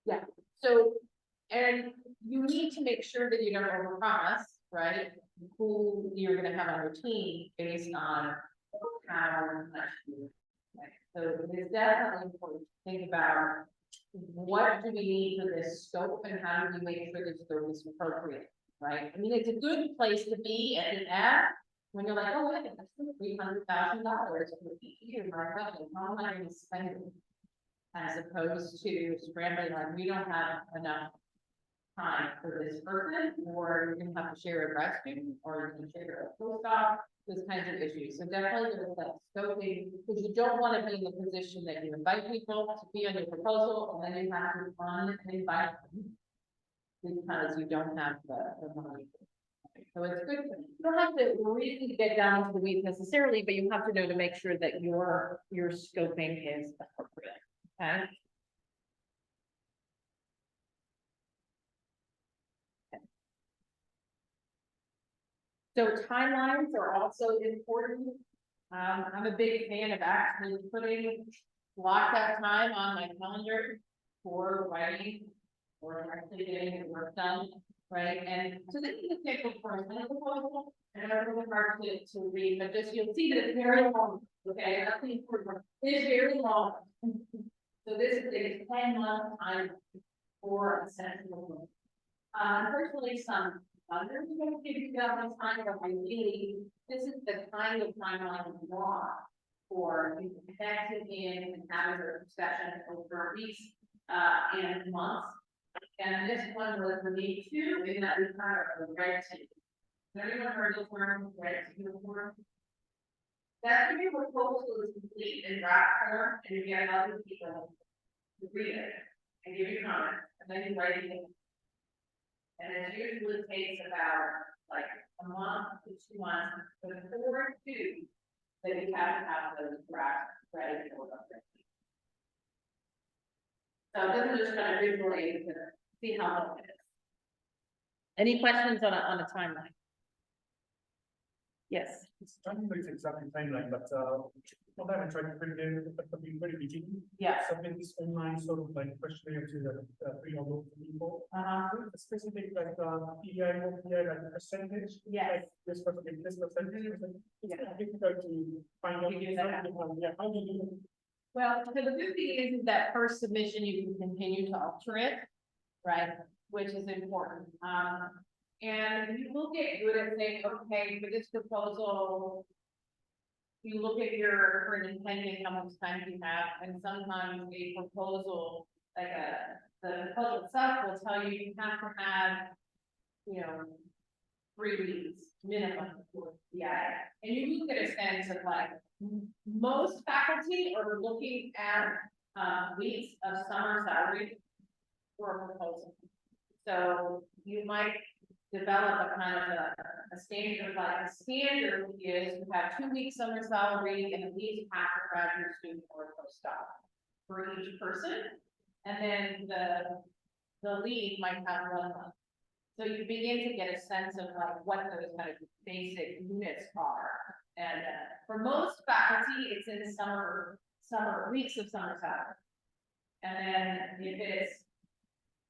Yeah, so, and you need to make sure that you don't overpromise, right? Who you're gonna have on your team based on how much you, right? So it's definitely important to think about what do we need for this scope and how do we make sure this scope is appropriate, right? I mean, it's a good place to be at an app when you're like, oh, wait, that's $300,000 for each year, right? How am I going to spend it? As opposed to scrambling, like we don't have enough time for this person, or you're gonna have to share a grad student, or you can share a postdoc, those kinds of issues. So definitely there's that scoping, because you don't want to be in the position that you invite people to be on your proposal, and then you have to fund and invite them because you don't have the money. So it's good, you don't have to really get down into the weeds necessarily, but you have to know to make sure that your scoping is appropriate, okay? So timelines are also important. I'm a big fan of actually putting block that time on my calendar for writing or actually getting the work done, right? And so this is a sample for a proposal, and it's really hard to read, but just you'll see that it's very long, okay? That's the important. It is very long. So this is a 10-month time for a sensible. Personally, some others don't give you that much time, but ideally, this is the kind of timeline we want for connecting in and having a discussion over weeks and months. And this one was for me too, in that we kind of red team. Has anyone heard the term red team before? That's when your proposal is complete in draft form and you get other people to read it and give you comments, and then you write it in. And it usually takes about like a month to 2 months, before two, that you have to have those drafts ready for them. So this is just kind of visually to see how long it is. Any questions on a timeline? Yes.
I don't know it's exactly timeline, but what I'm trying to bring in at the very beginning.
Yeah.
Submit this online sort of like questionnaire to the pre-enrolled people. A specific like PI, OPI, like percentage.
Yes.
Like this percentage, this percentage. It's difficult to find out. Yeah, how do you do it?
Well, so the good thing is that first submission, you can continue to alter it, right, which is important. And you will get good at saying, okay, for this proposal, you look at your current intent, how much time you have, and sometimes a proposal, like the proposal itself will tell you you have to have, you know, 3 weeks minimum for the ad. And you will get a sense of like, most faculty are looking at weeks of summer salary for a proposal. So you might develop a kind of a standard, like a standard is to have 2 weeks summer salary and at least half a graduate student or a postdoc for each person. And then the lead might have 1 month. So you begin to get a sense of like what those kind of basic units are. And for most faculty, it's in summer weeks of summer salary. And then if it's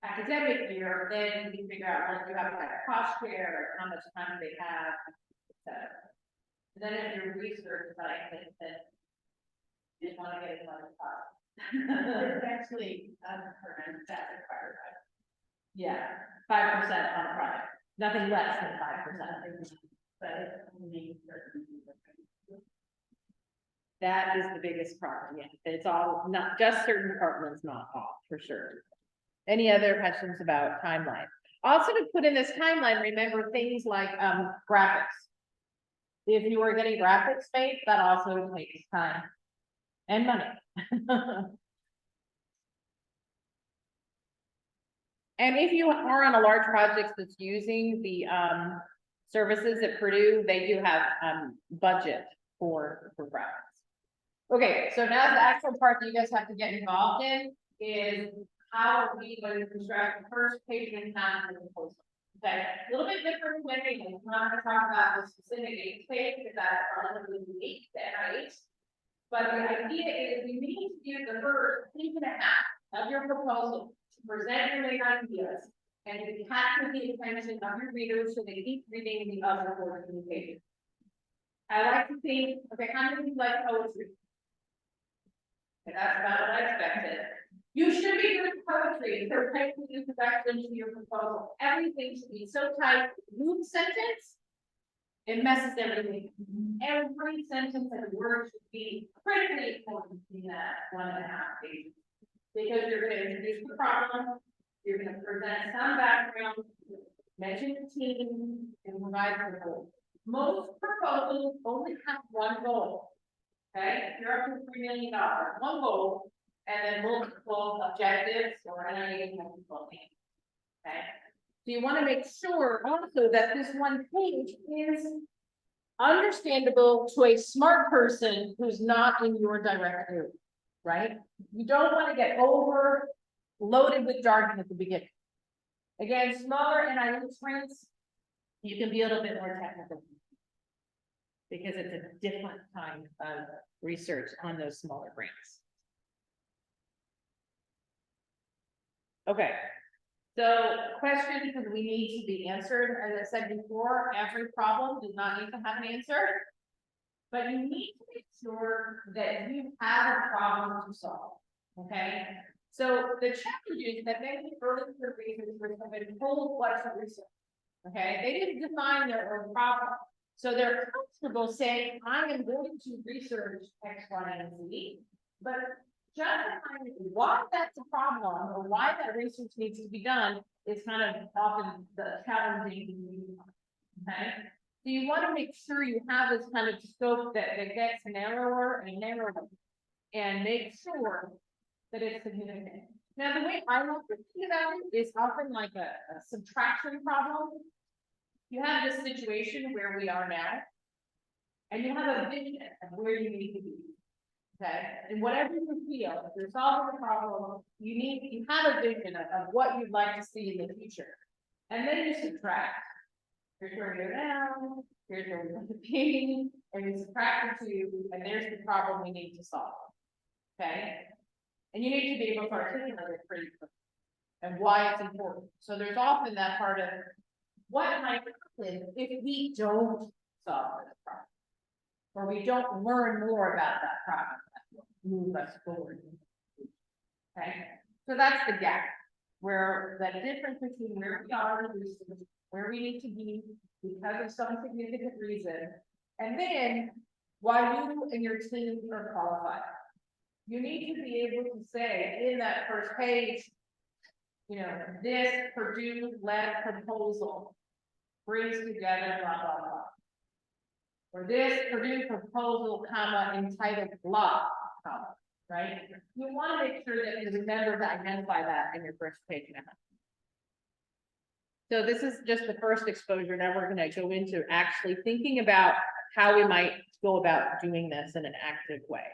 academic year, then you figure out what you have like cost share, how much time they have, etc. And then if your research scientist, then you just want to get another cost. It's actually undetermined, that's required. Yeah, 5% on a project, nothing less than 5%. But that is the biggest problem. Yeah, it's all not just certain departments, not all for sure. Any other questions about timeline? Also to put in this timeline, remember things like graphics. If you are getting graphics made, that also takes time and money. And if you are on a large project that's using the services at Purdue, they do have budget for graphics. Okay, so now the actual part that you guys have to get involved in is how are we going to construct the first page and half of the proposal. Okay, a little bit different when I'm not going to talk about the specific page because that's relatively unique to NIH. But the idea is you need to use the first page and a half of your proposal to present your main ideas and to capture the attention of your readers so they keep reading the other 14 pages. I like to think, okay, how many of you like poetry? Okay, that's about what I expected. You should be good at poetry, so type the introduction to your proposal. Everything should be so tight, loop sentence. It messes everything. Every sentence and word should be critically important in that 1.5 pages. Because you're going to introduce the problem, you're going to present some background, mention the team, and provide the goal. Most proposals only have 1 goal. Okay, if you're up to $3 million, 1 goal, and then multiple objectives or NIH multiple things. Okay, So you want to make sure also that this one page is understandable to a smart person who's not in your direct area, right? You don't want to get overloaded with jargon at the beginning. Again, smaller NIH grants, you can be a little bit more technical. Because it's a different kind of research on those smaller grants. Okay, so questions that we need to be answered, as I said before, every problem does not need to have an answer. But you need to make sure that you have a problem to solve, okay? So the challenge is that many early researchers have been told what to research, okay? They didn't define their own problem. So they're comfortable saying, I am going to research X, Y, and Z, but justifying why that's a problem or why that research needs to be done is kind of often the challenging. Okay, so you want to make sure you have this kind of scope that gets narrower and narrower, and make sure that it's significant. Now, the way I like to think about it is often like a subtraction problem. You have this situation where we are now, and you have a vision of where you need to be. Okay, and whatever you feel, if you're solving a problem, you have a vision of what you'd like to see in the future. And then you subtract. Here's where you're now, here's where we want to be, and you subtract the two, and there's the problem we need to solve. Okay, and you need to be able to articulate it pretty quickly and why it's important. So there's often that part of what might happen if we don't solve this problem, or we don't learn more about that problem that will move us forward. Okay, so that's the gap, where the difference between where we are in research, where we need to be because of some significant reason, and then why you and your team are qualified. You need to be able to say in that first page, you know, this Purdue-led proposal brings together blah, blah, blah. Or this Purdue proposal, comma, entitled blah, comma, right? You want to make sure that you remember to identify that in your first page and a half. So this is just the first exposure. Now we're going to go into actually thinking about how we might go about doing this in an active way.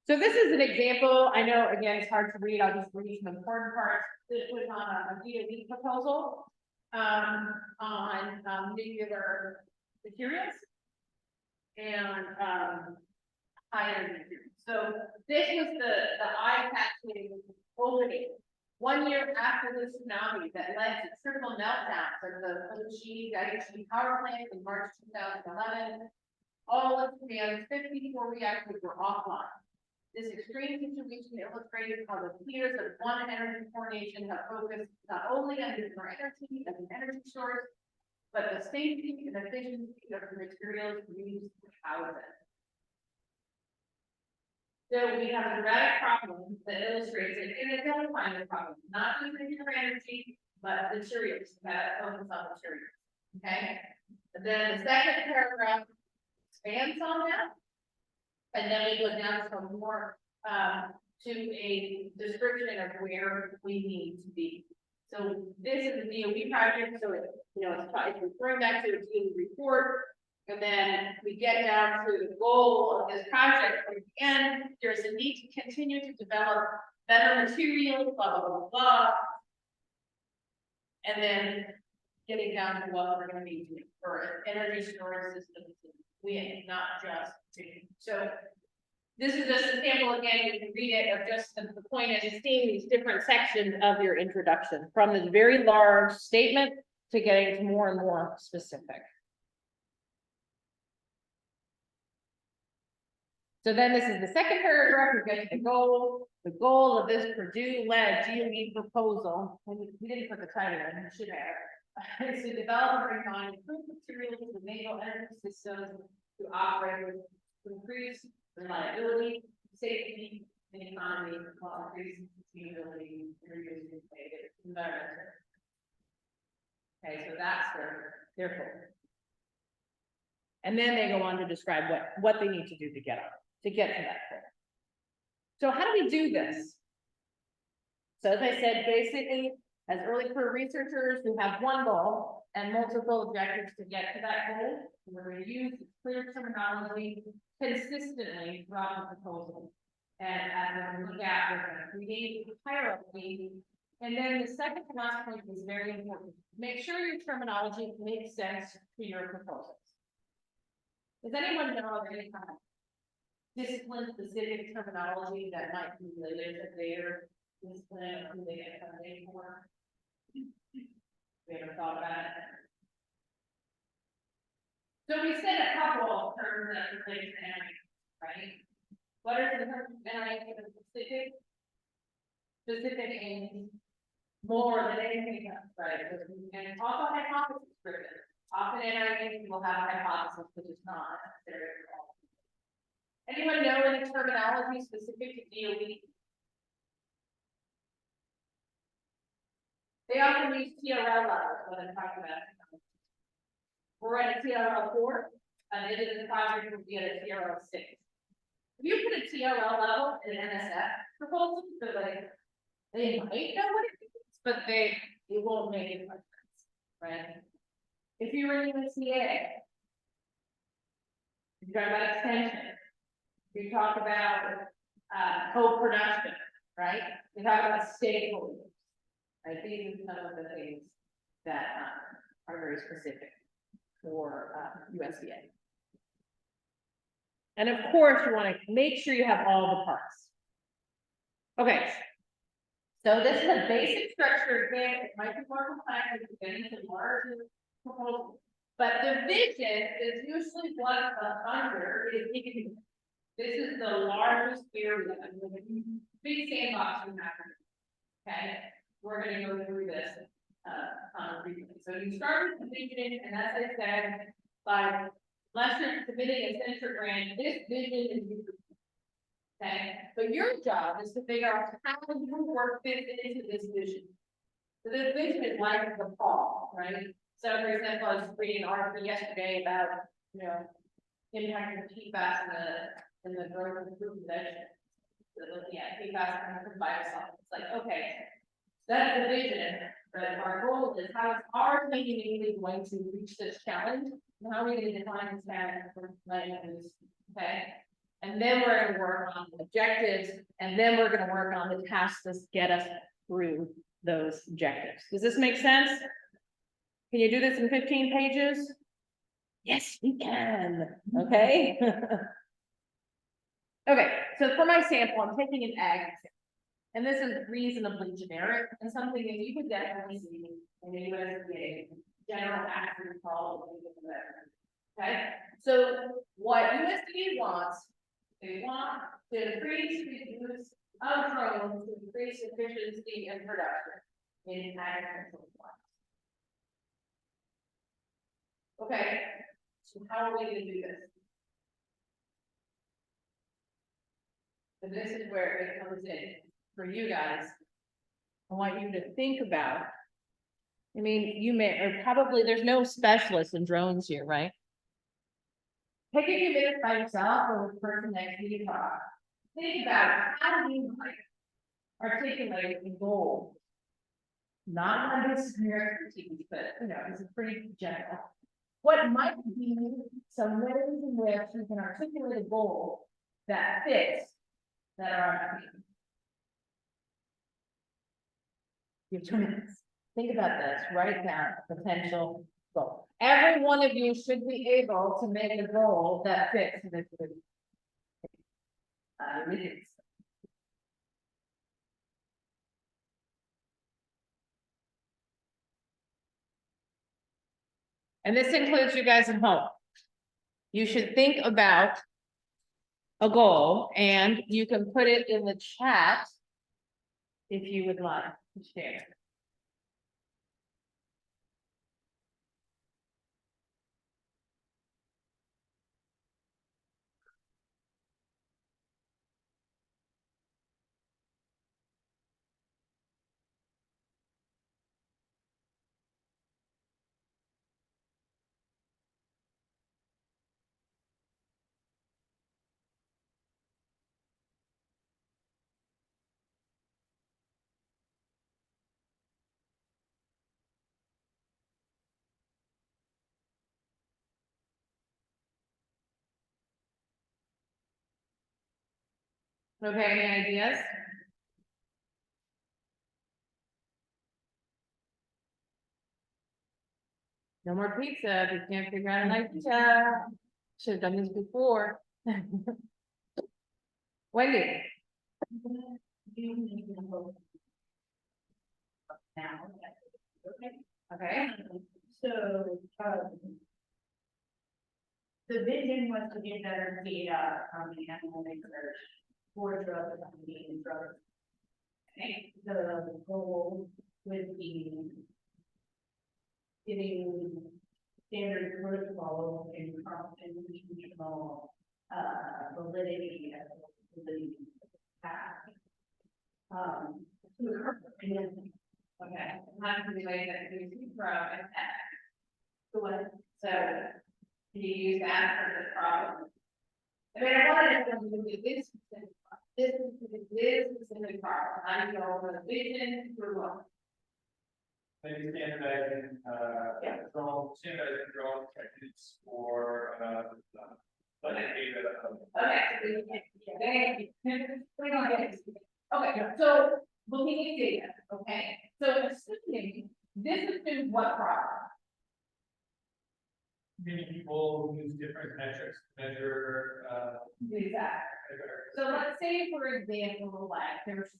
So this is an example. I know, again, it's hard to read. I'll just read some important parts. This was on a DOE proposal on nuclear materials and high energy materials. So this was the eye-catching opening 1 year after the tsunami that led to triple meltdowns of the Fukushima Daiichi power plant in March 2011. All of Japan's 54 reactors were offline. This extreme situation illustrated how the leaders of one energy core nation have focused not only on nuclear energy as an energy source, but the safety and efficiency of the materials used to house it. So we have a dramatic problem that illustrates it in identifying the problem, not just nuclear energy, but materials, that focus on materials. Okay. And then the second paragraph expands on that. And then we go down from more to a description of where we need to be. So this is a DOE project, so it, it's referring back to a DOE report, and then we get down to the goal of this project. At the end, there's a need to continue to develop better materials, blah blah blah blah, and then getting down to what we're going to be doing for energy storage systems. We not just so. This is just a sample again. You can read it of just the point is seeing these different sections of your introduction from this very large statement to getting to more and more specific. So then this is the second paragraph. We get to the goal. The goal of this Purdue-led DOE proposal, and we didn't put the title in, we should have, is to develop and bring on improved materials to enable energy systems to operate with increased reliability, safety, and economy, while increasing sustainability and reducing environmental. Okay, so that's their goal. And then they go on to describe what they need to do to get to that goal. So how do we do this? So as I said, basically, As early career researchers who have one goal and multiple objectives to get to that goal, we're going to use clear terminology consistently throughout the proposal. And as we look at, we're going to create a hierarchy. And then the second to last point is very important. Make sure your terminology makes sense to your proposals. Does anyone know of any kind of discipline-specific terminology that might be related to their discipline or who they get funding for? We ever thought about it? So we said a couple of terms that relate to NIH, right? What are the terms of NIH that are specific? Specific and more than anything else, right? And also hypothesis driven. Often NIH will have a hypothesis, which is not necessarily all. Anyone know any terminology specific to DOE? They often use TRL levels when they talk about it. We're at a TRL 4, and it is a project would be at a TRL 6. If you put a TRL level in an NSF proposal, they're like, they might know what it means, but it won't make a difference, right? If you were in the CA, you talk about extension, you talk about co-production, right? You talk about stakeholders. Right, these are some of the things that are very specific for USDA. And of course, you want to make sure you have all the parts. Okay. So this is a basic structure. Again, it might be more complex if you get into larger proposals. But the vision is usually what the under is giving. This is the largest area, big sandbox we have. Okay. We're going to go through this briefly. So you start with the vision, and as I said, by unless you're submitting a censure grant, this vision is okay. But your job is to figure out how your work fits into this vision. So this vision is like the fall, right? So for example, I was reading an article yesterday about impact of PFAS in the growth of fruit and vegetables. So looking at PFAS from biosolids. It's like, okay. That's the vision, but our goal is how is our community going to reach this challenge? And how are we going to define this challenge for languages? Okay. And then we're going to work on the objectives, and then we're going to work on the tasks that get us through those objectives. Does this make sense? Can you do this in 15 pages? Yes, we can. Okay. Okay, so for my sample, I'm taking an ag example. And this is reasonably generic and something that you would definitely see in the USDA general agricultural. Okay, so what USDA wants, they want to increase the use of drones to increase efficiency and production in agricultural farms. Okay, so how are we going to do this? So this is where it comes in. For you guys, I want you to think about, I mean, you may, or probably there's no specialist in drones here, right? Take a few minutes by yourself or with the person next to you talk. Think about how do you articulate a goal? Not one that's your expertise, but it's a pretty general. What might be some ways in which you can articulate a goal that fits that are You have 2 minutes. Think about this, write down a potential goal. Every one of you should be able to make a goal that fits this. And this includes you guys at home. You should think about a goal, and you can put it in the chat if you would like to share. Okay, any ideas? No more pizza, if you can't figure out an idea. Should have done this before. Wendy,
Now, okay.
okay,
So, the vision was to get better data from the animal research for drug company and drugs. Okay, the goal would be getting standard protocol and constitutional, validity as validity path. And then,
okay, not to relate that to from and
so what,
so can you use that for this problem? I mean, I wanted to do this specific problem, I go over the vision for what?
Maybe standardizing, standardizing drone techniques for, like data.
Okay. We don't get it. Okay, so looking at data, okay, so assuming, this assumes what problem?
Many people use different metrics to measure,
Exactly.
measure.
So let's say, for example, like there's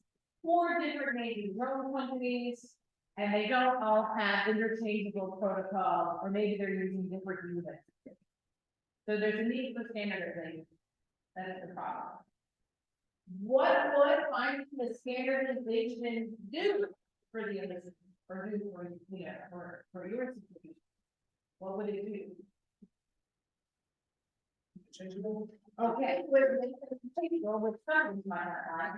4 different major drone companies. And they don't all have interchangeable protocols, or maybe they're using different units. So there's a need for standardization. That is the problem. What would finding the standardization do for the other, or do for, you know, for your situation? What would it do?
Changeable.
Okay, with some might not like,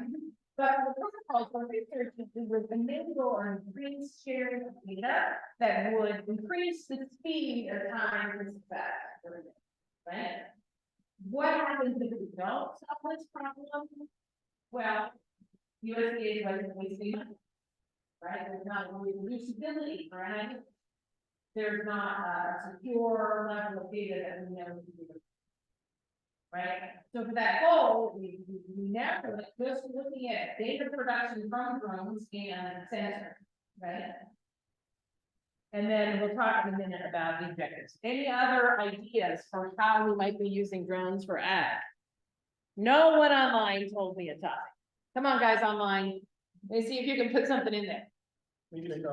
but the protocol for research is with enable or increase sharing of data that would increase the speed of time to success. Right? What happens if we don't solve this problem? Well, USDA is like wasting money. Right? There's not reproducibility, right? There's not a secure level of data that we know to do. Right, so for that goal, we narrow it, just looking at data production from drones and sensors, right? And then we'll talk in a minute about the objectives. Any other ideas for how we might be using drones for ag? No one online told me a topic. Come on, guys, online. Let's see if you can put something in there.
Maybe like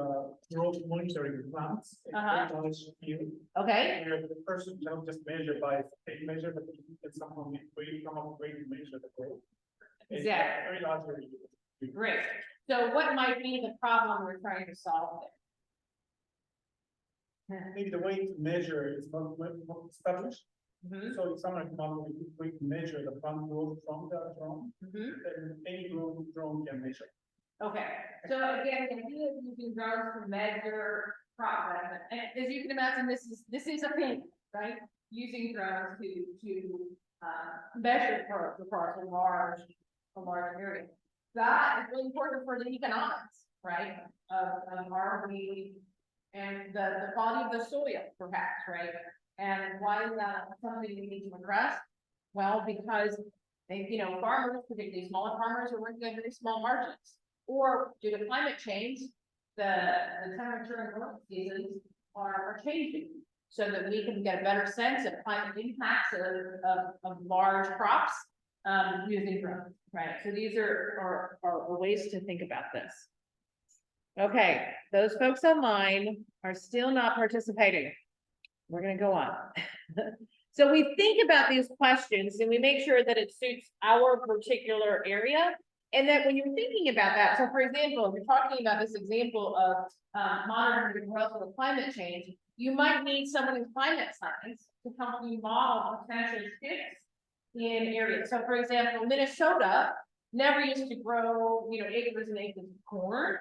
growth monitoring plants. Knowledge field.
Okay,
Where the person don't just measure by tape measure, but you can somehow come up with way to measure the growth. It's
Exactly.
Very large area.
great. So what might be the problem we're trying to solve there?
Maybe the way to measure is not established.
Mhm,
So if someone come up with a way to measure the plant growth from the drone,
mhm.
then any drone can measure.
Okay, so again, the idea of using drones to measure progress, and as you can imagine, this is a thing, right? Using drones to measure for a large area. That is really important for the economics, right? Of our we and the quality of the soil, perhaps, right? And why is that something we need to address? Well, because they, you know, farmers, particularly smaller farmers, are working on very small margins. Or due to climate change, the temperature and growing seasons are changing. So that we can get a better sense of climate impacts of large crops, using drones, right? So these are ways to think about this. Okay, those folks online are still not participating. We're gonna go on. So we think about these questions and we make sure that it suits our particular area. And that when you're thinking about that, so for example, if you're talking about this example of monitoring the growth of climate change, you might need someone in climate science to help you model potential shifts in areas. So for example, Minnesota never used to grow, you know, acres and acres of corn,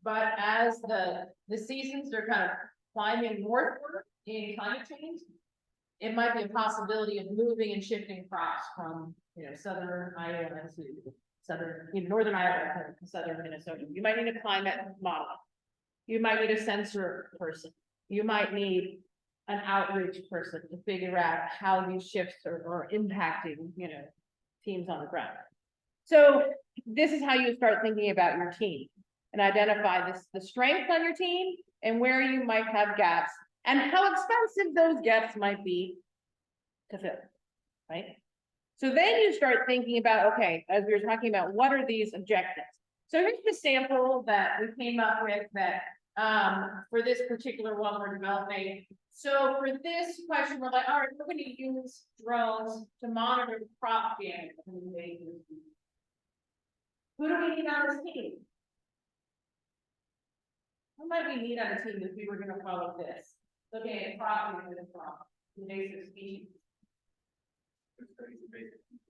but as the seasons are kind of climbing northward in climate change, it might be a possibility of moving and shifting crops from, you know, southern Iowa to southern, you know, northern Iowa to southern Minnesota. You might need a climate model. You might need a sensor person. You might need an outreach person to figure out how these shifts are impacting, you know, teams on the ground. So this is how you start thinking about your team and identify the strengths on your team and where you might have gaps and how expensive those gaps might be to fill, right? So then you start thinking about, okay, as we were talking about, what are these objectives? So here's the sample that we came up with that, for this particular one we're developing. So for this question, we're like, all right, we're going to use drones to monitor crop damage. Who do we need on this team? Who might we need on a team if we were going to follow this? Looking at crop damage from invasive species.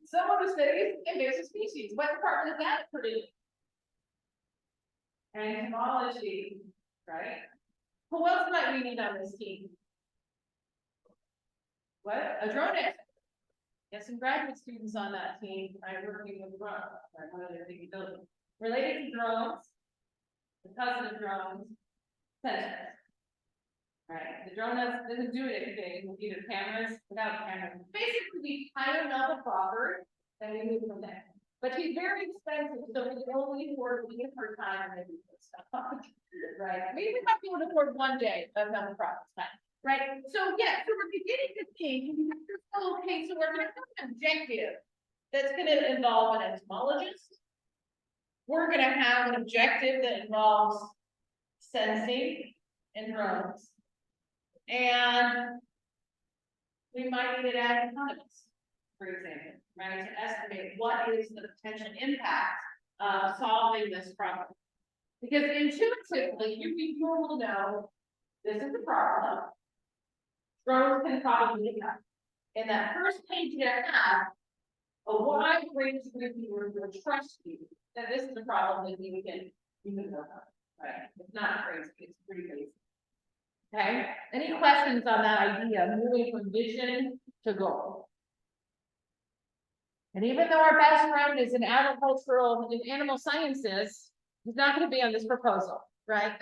Someone who studies invasive species. What department is that pretty? Entomology, right? Who else might we need on this team? What? A drone expert. Get some graduate students on that team, right? Working with drones, right? One of their big abilities. Related to drones, the cousin of drones, sensors. Right, the drone doesn't do anything with either cameras, without cameras. Basically, we hire another proper, then we move from there. But she's very expensive, so we can only afford to give her time and do this stuff. Right, maybe we might be able to afford one day of another profit time. Right, so yeah, so we're beginning to think, okay, so we're gonna have an objective that's gonna involve an entomologist. We're gonna have an objective that involves sensing and drones. And we might need to add economics, for example, right, to estimate what is the potential impact of solving this problem. Because intuitively, you will know this is the problem. Drones can probably help. In that first page you have a wide range of reviewers will trust you that this is the problem that you can work on, right? It's not crazy, it's pretty basic. Okay, any questions on that idea, moving from vision to goal? And even though our best friend is in agricultural and animal sciences, he's not going to be on this proposal, right?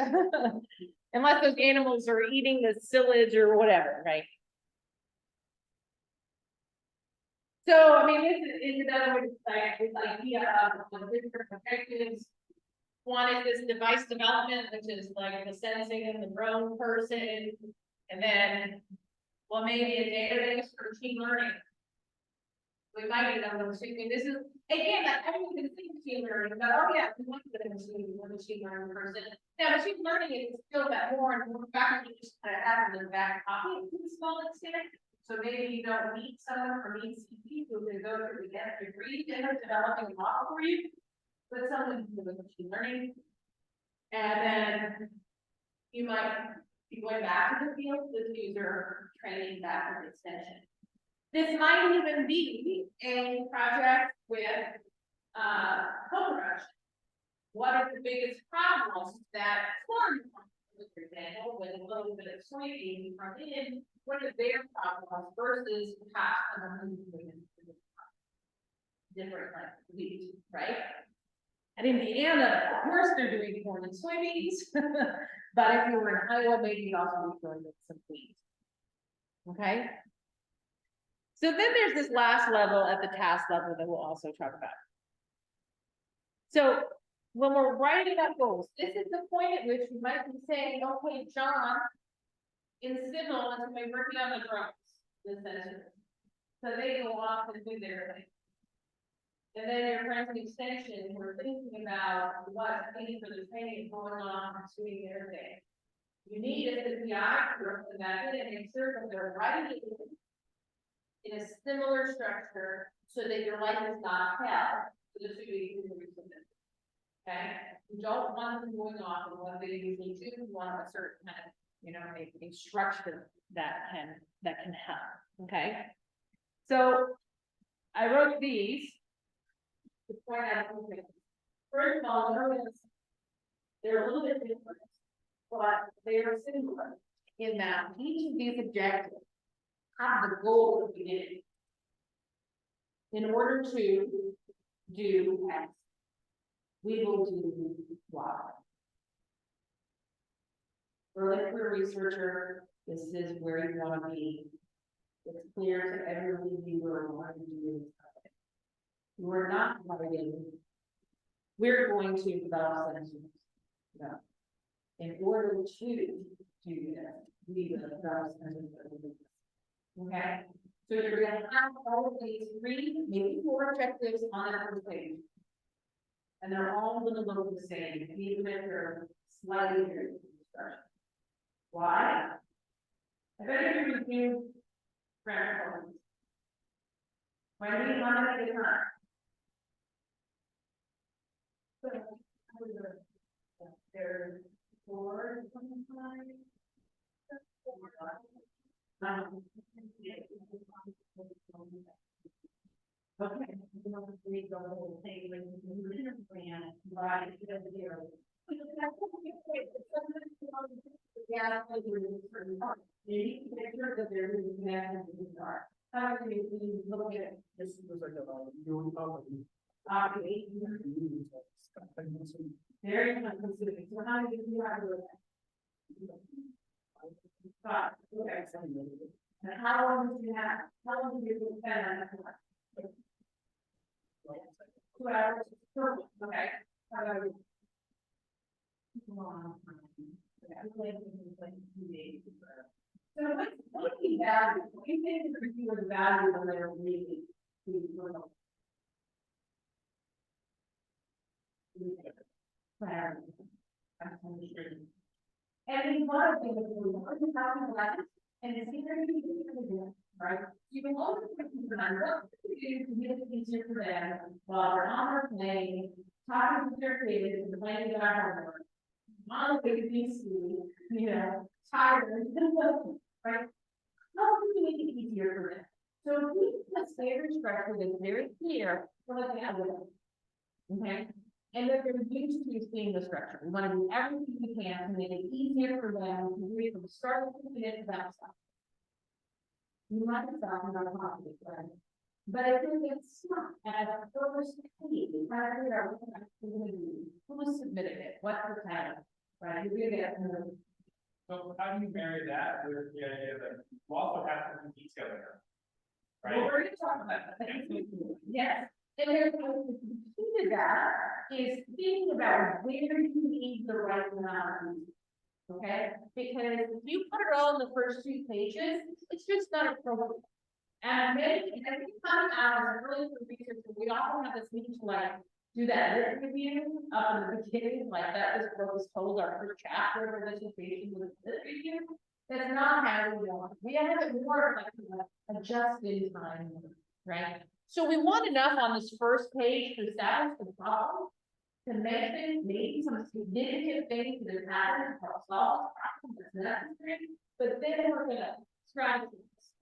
Unless those animals are eating the silage or whatever, right? So, I mean, this is another way to say this idea of the different objectives. One is this device development, which is like the sensing and the drone person, and then, well, maybe a database for machine learning. We might need another machine. This is again, I don't even think machine learning, but oh yeah, we want to get a machine learning person. Now, machine learning is still that more and more faculty just kind of have in the back pocket to a small extent. So maybe you don't need someone from ECP who can go through the degree and developing a model for you. But someone who does machine learning, and then you might be going back to the field with user training back with extension. This might even be a project with home production. What are the biggest problems that corn, for example, with a little bit of soybean from in? What are their problems versus perhaps different like wheat, right? At Indiana, of course, they're doing corn and soybeans, but if you were in Iowa, maybe you'd also be doing some wheat. Okay. So then there's this last level at the task level that we'll also talk about. So when we're writing up goals, this is the point at which you might be saying, okay, John, in civil, is going to be working on the drones, the sensors. So they go off and do their thing. And then your friends in extension were thinking about what's needed for the training going on and doing their thing. You need a PI to work with that and make sure that they're writing it in a similar structure so that your life is not hell. So this would be okay. You don't want them going off and what they usually do, you want a certain kind of, a structure that can help. Okay. So I wrote these. To point out something. First of all, notice they're a little bit different, but they are similar in that each of these objectives have the goal of the beginning. In order to do X, we will do Y. For a career researcher, this is where you want to be. It's clear to every reviewer what to do. We're not writing. We're going to develop sentences. No. In order to do this, we will develop sentences. Okay, so you're gonna have all of these 3, maybe 4 objectives on that first page. And they're all gonna look the same, even if they're slightly different. Why? I bet you review grammar codes. When do you want to make it not? There's 4 sometimes. Okay, you want to read the whole thing when you plan, right, you know, the zero. Yeah, I agree with certain parts. You need to make sure that there is a connection to the start. How do you look at it?
This was like a, you know,
Very time consuming, so how do you have to do that? Okay. And how long do you have, how long do you spend on that? 2 hours, okay. How about you? So what do you value? What do you think the reviewers value when they're reading? And one of the things we want to talk about, and it's either you do, right? You can always put people on what to do to make it easier for them while they're on their plane, talking to their kids and playing with our homework. Mom, baby, you know, tired, right? How can we make it easier for them? So if we put standard structure that's very clear, we're looking at them. Okay? And that they're used to seeing the structure. We want to do everything we can to make it easier for them to read from start to finish that stuff. You might have thought about positive, right? But I think it's not as a first page, try to figure out what the actually going to do. Who submitted it? What's the title? Right? You're gonna get
So how do you marry that with the idea that you also have to be detailed here?
well,
Right?
we're gonna talk about that. Yes. And there's the key to that is thinking about where you need the right amount. Okay, because if you put it all in the first 2 pages, it's just not appropriate. And maybe every time hours really for research, we often have this need to like do that written review in the beginning, like that was what was told our first chapter of our dissertation was a lit review. That's not how we want. We have it more like a just in time, right? So we want enough on this first page to establish the problem, to mention maybe some significant things that have happened to solve the problem that's necessary, but then we're gonna scratch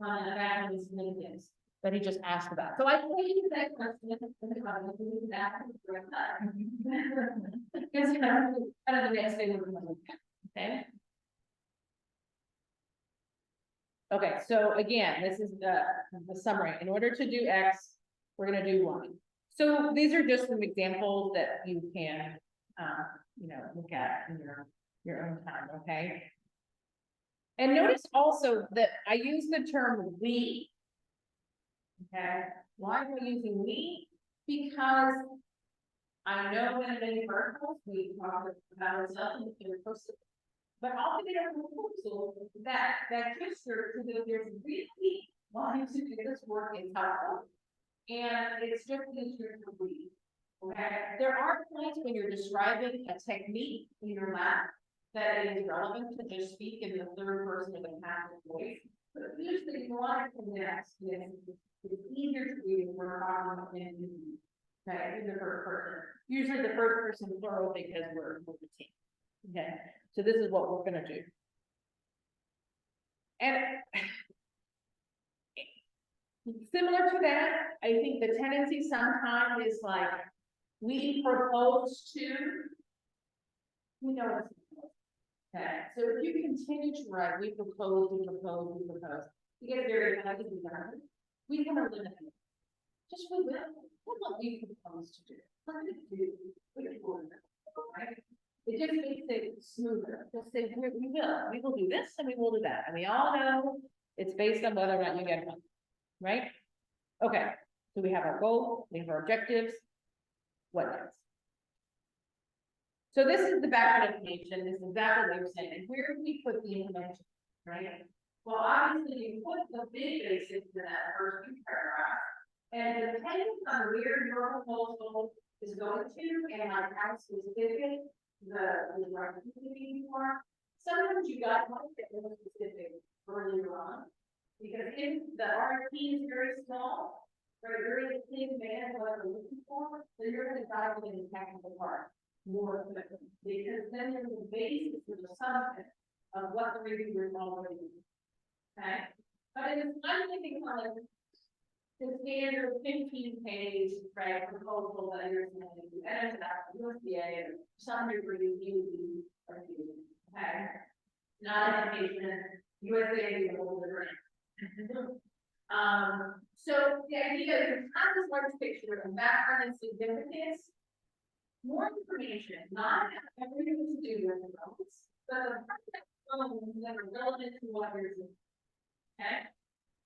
on the back of the significance that he just asked about. So I think that question in the comments, we can ask him for that. Because kind of the next thing we're gonna look at, okay? Okay, so again, this is the summary. In order to do X, we're gonna do Y. So these are just some examples that you can, you know, look at in your own time, okay? And notice also that I use the term we. Okay, why am I using we? Because I know in many verticals, we talk about ourselves in the third person. But often in a proposal that gesture to that there's really wanting to do this work is helpful. And it's just the truth of we. Okay, there are points when you're describing a technique in your lab that is relevant to just speak in the third person of the passive voice. But usually you want to connect with it's easier to read when we're talking in the first person. Usually the first person plural because we're the team. Okay, so this is what we're gonna do. And similar to that, I think the tendency sometimes is like, we propose to, we know it's. Okay, so if you continue to write, we propose, you get very high to be done. We can eliminate it. Just we will, what we propose to do. What we do, right? It just makes it smoother. Just say, we will do this and we will do that. And we all know it's based on whether or not you get one, right? Okay, So we have our goal, we have our objectives. What next? So this is the background information, this is exactly what you're saying, and where do we put the information, right? Well, obviously, you put the big basics in that first few paragraphs. And depending on where your proposal is going to, and like how specific the opportunity for, sometimes you got to get more specific earlier on. Because if the RFP is very small, or very thin band of what we're looking for, then you're gonna dive into the technical part more quickly. Because then there's a basis for the assumption of what the reviewer is already doing. Okay? But it's, I'm thinking of like the standard 15-page, right, proposal that you're saying, you enter that USDA or some degree you are doing. Okay? Not education, USDA is a whole different. So the idea is you have this large picture of background and significance, more information, not everything to do with the notes, but the context that are relevant to what you're doing. Okay?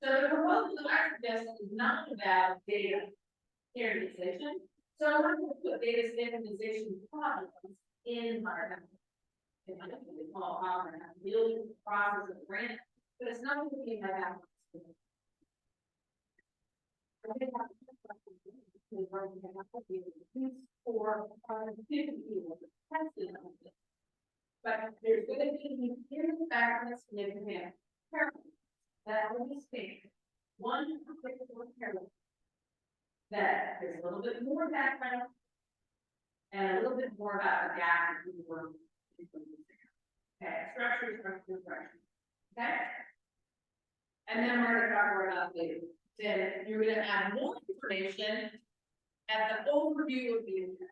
So the proposal that I suggest is not about data standardization. So I'm going to put data standardization problems in my building the process of grant, but it's not going to be my background. But there's going to be here background significant that will be stated. One particular paragraph that there's a little bit more background and a little bit more about the gap in the work. Okay, structure. Okay. And then we're going to talk more about the, then you're going to add more information at the overview of the intent.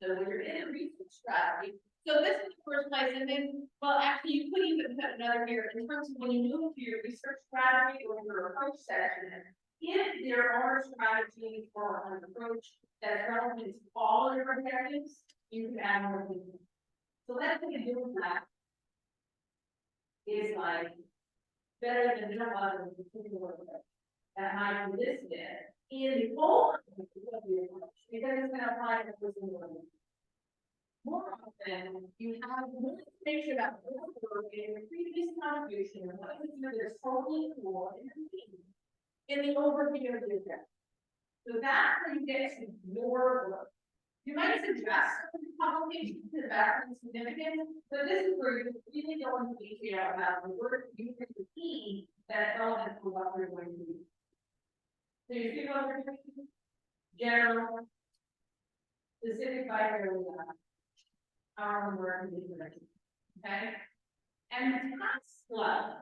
So when you're in a research strategy, so this is the first place, and then, well, actually, you could even put another here in terms of when you move to your research strategy or your approach section. If there are strategies or an approach that's relevant to all of your objectives, you can add more things. So that's what you do with that. Is like better than no other particular that might be listed in the whole of the approach, because it's going to apply to every single one. More often, you have more information about the work and your previous contribution and what you do that's totally cool in the overview of the objective. So that's where you get to your work. You might suggest publications to the background significance, but this is where you really go into detail about the work you bring to the team that's relevant to what we're going to do. So you see what we're doing? General, specific by area, our work in direction. Okay? And task level.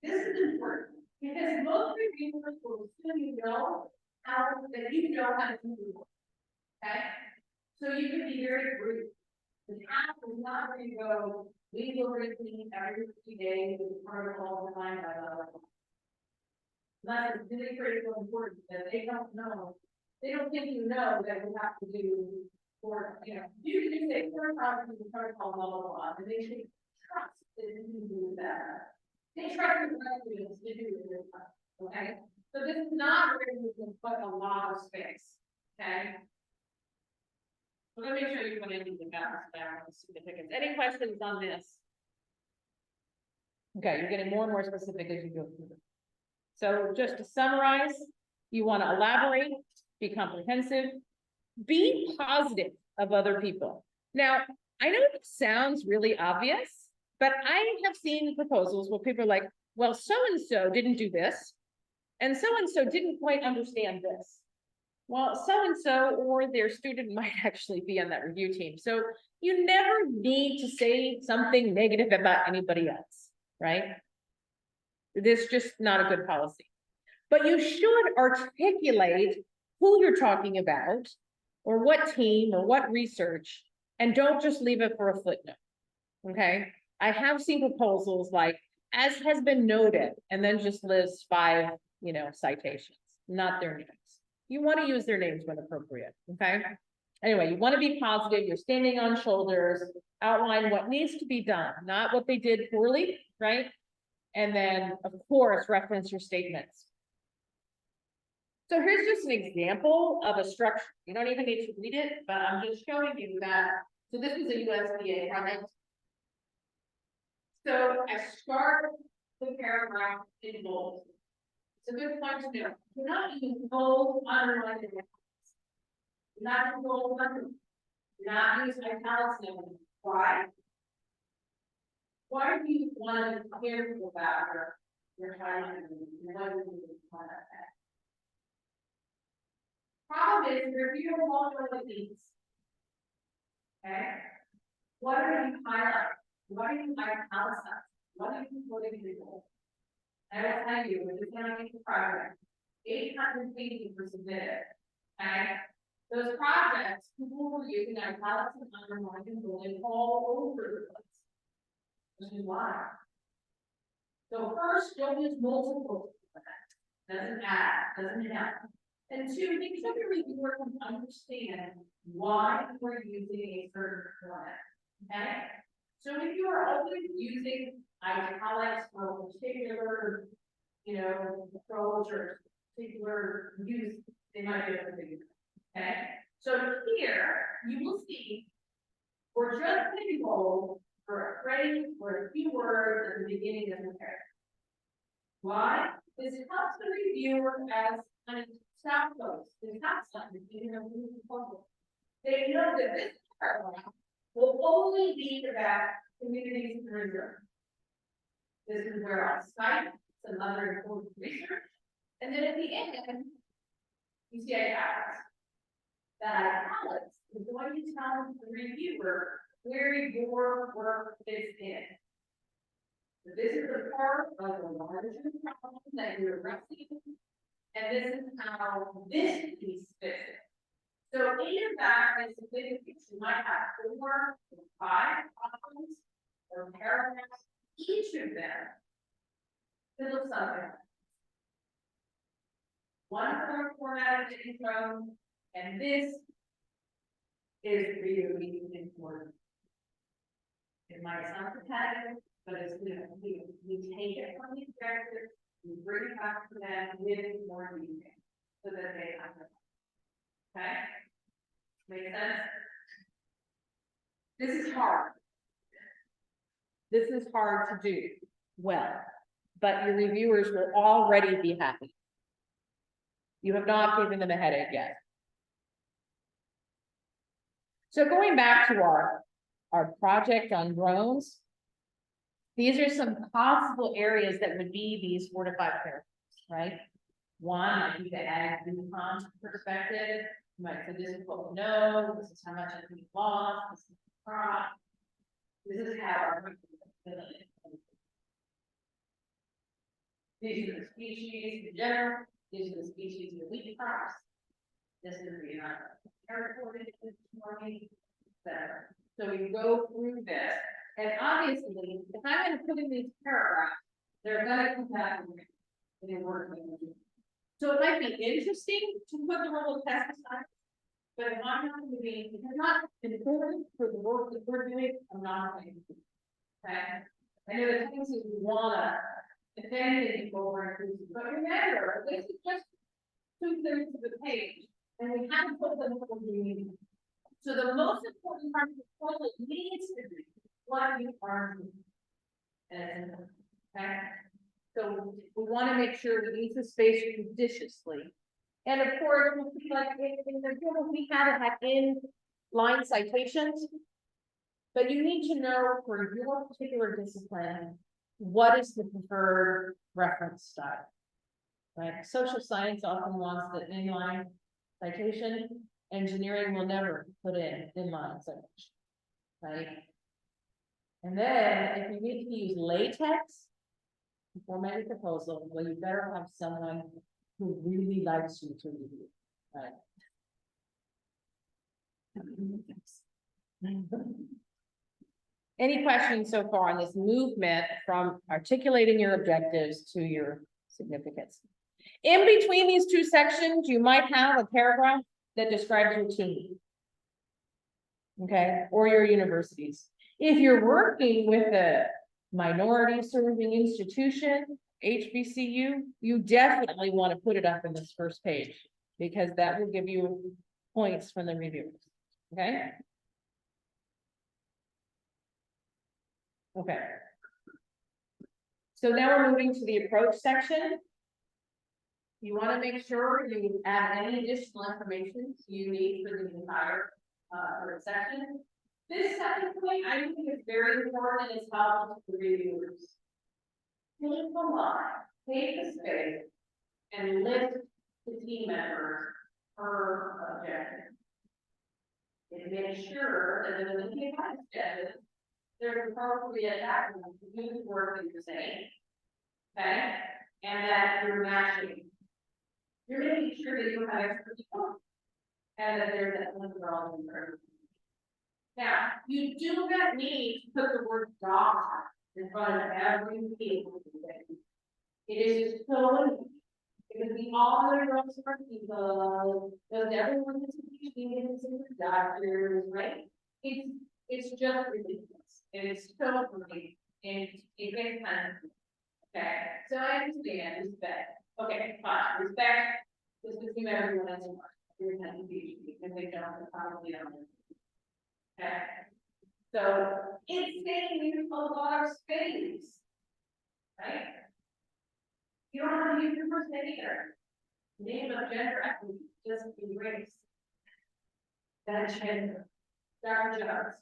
This is important because most reviewers will assume you know how to do the work. Okay? So you can be very brief. The task is not where you go, we will repeat every 3 days with the protocol defined by the Unless it's really critical and important that they don't know. They don't think you know that you have to do, or, you know, you can say, we're talking the protocol, blah, blah, blah, and they should trust that you can do that. They trust your residents to do this, okay? So this is not where you can put a lot of space, okay? So let me show you what I mean about background significance. Any questions on this? Okay, you're getting more and more specific as you go through this. So just to summarize, you want to elaborate, be comprehensive, be positive of other people. Now, I know it sounds really obvious, but I have seen proposals where people are like, well, so-and-so didn't do this, and so-and-so didn't quite understand this. Well, so-and-so or their student might actually be on that review team. So you never need to say something negative about anybody else, right? This is just not a good policy. But you should articulate who you're talking about, or what team, or what research, and don't just leave it for a footnote, okay? I have seen proposals like, as has been noted, and then just lists 5, citations, not their names. You want to use their names when appropriate, okay? Anyway, you want to be positive, you're standing on shoulders, outline what needs to be done, not what they did poorly, right? And then, of course, reference your statements. So here's just an example of a structure. You don't even need to read it, but I'm just showing you that. So this was a USDA project. So I start the paragraph in bold. It's a good point to do. Do not use bold underlined. Do not use bold underlined. Do not use italics. Why? Why do you want to be careful about your timing and what you want to say? Problem is, review won't know what it means. Okay? What are you highlighting? What are you italicizing? What are you putting in bold? I will tell you, we're just gonna make the project. 800 pages were submitted. Okay? Those projects, people were using italics and underlined and bold all over the place. Which is why. So first, don't use multiple. Doesn't add, doesn't help. And two, make sure the reviewer can understand why we're using a certain format. Okay? So if you are always using italics for a particular, approach or particular use, they might be able to do. Okay? So here, you will see, we're just putting bold for a phrase or a few words at the beginning of the paragraph. Why? This helps the reviewer as kind of stop goes. It's not something, they know that this paragraph will only be about communities and research. This is where I'll cite some other important research. And then at the end, you see italics. That italics is going to tell the reviewer where your work fits in. So this is the part of the larger problem that you're addressing, and this is how this piece fits in. So in your back is significant. You might have 4 or 5 problems or paragraphs. Each of them could look something like one formatted intro, and this is really important. It might sound repetitive, but it's we take it from the objectives, we bring it back to them with more detail so that they understand. Okay? Make sense? This is hard. This is hard to do well, but your reviewers will already be happy. You have not given them a headache yet. So going back to our project on drones, these are some possible areas that would be these 4 to 5 paragraphs, right? One might be the ag recon perspective. You might say, this is what we know, this is how much it can be lost, this is the crop. This is how our these are the species in general, these are the species of wheat crops. This is the territory warming, etc. So we go through this, and obviously, if I'm going to put in these paragraphs, they're going to come back in a word. So it might be interesting to put the role of pesticides, but if I'm not going to be, if it's not important for the work that we're doing, I'm not going to do it. Okay? I know the things that we wanna, if anything, go over inclusive, but remember, this is just 2/3 of the page, and we have to put them in the meeting. So the most important part of the toilet needs to be what you are doing. And okay, so we want to make sure we use the space judiciously. And of course, we'll see, like in the journal, we have in-line citations. But you need to know for your particular discipline, what is the preferred reference style? Right? Social science often wants the inline citation. Engineering will never put in inline citation. Right? And then if you need to use latex to format a proposal, well, you better have someone who really likes you to review. Right? Any questions so far on this movement from articulating your objectives to your significance? In between these 2 sections, you might have a paragraph that describes your team. Okay, or your universities. If you're working with a minority serving institution, HBCU, you definitely want to put it up in this first page, because that will give you points from the reviewers, okay? Okay. So now we're moving to the approach section. You want to make sure you add any additional information you need for the entire, section. This second point, I think is very important, and it's helpful to the reviewers. Take the line, take the space, and list the team members per objective. And make sure that in the team objective, there's appropriate action to do the work that you're saying. Okay, and that you're matching. You're making sure that you have extra people, and that there's that one girl in there. Now, you do not need to put the word doctor in front of every people. It is so, because we all are girls for people, because everyone is teaching, is doctors, right? It's just ridiculous, and it's so funny, and it gets kind of, okay, so I understand, respect, okay, fine, respect, this is you everyone else, you're not teaching, and they don't probably don't. Okay, so it's saving you a lot of space, right? You don't have to use your first name either. Name of gender equity, just erase that gender. Dr. Jones.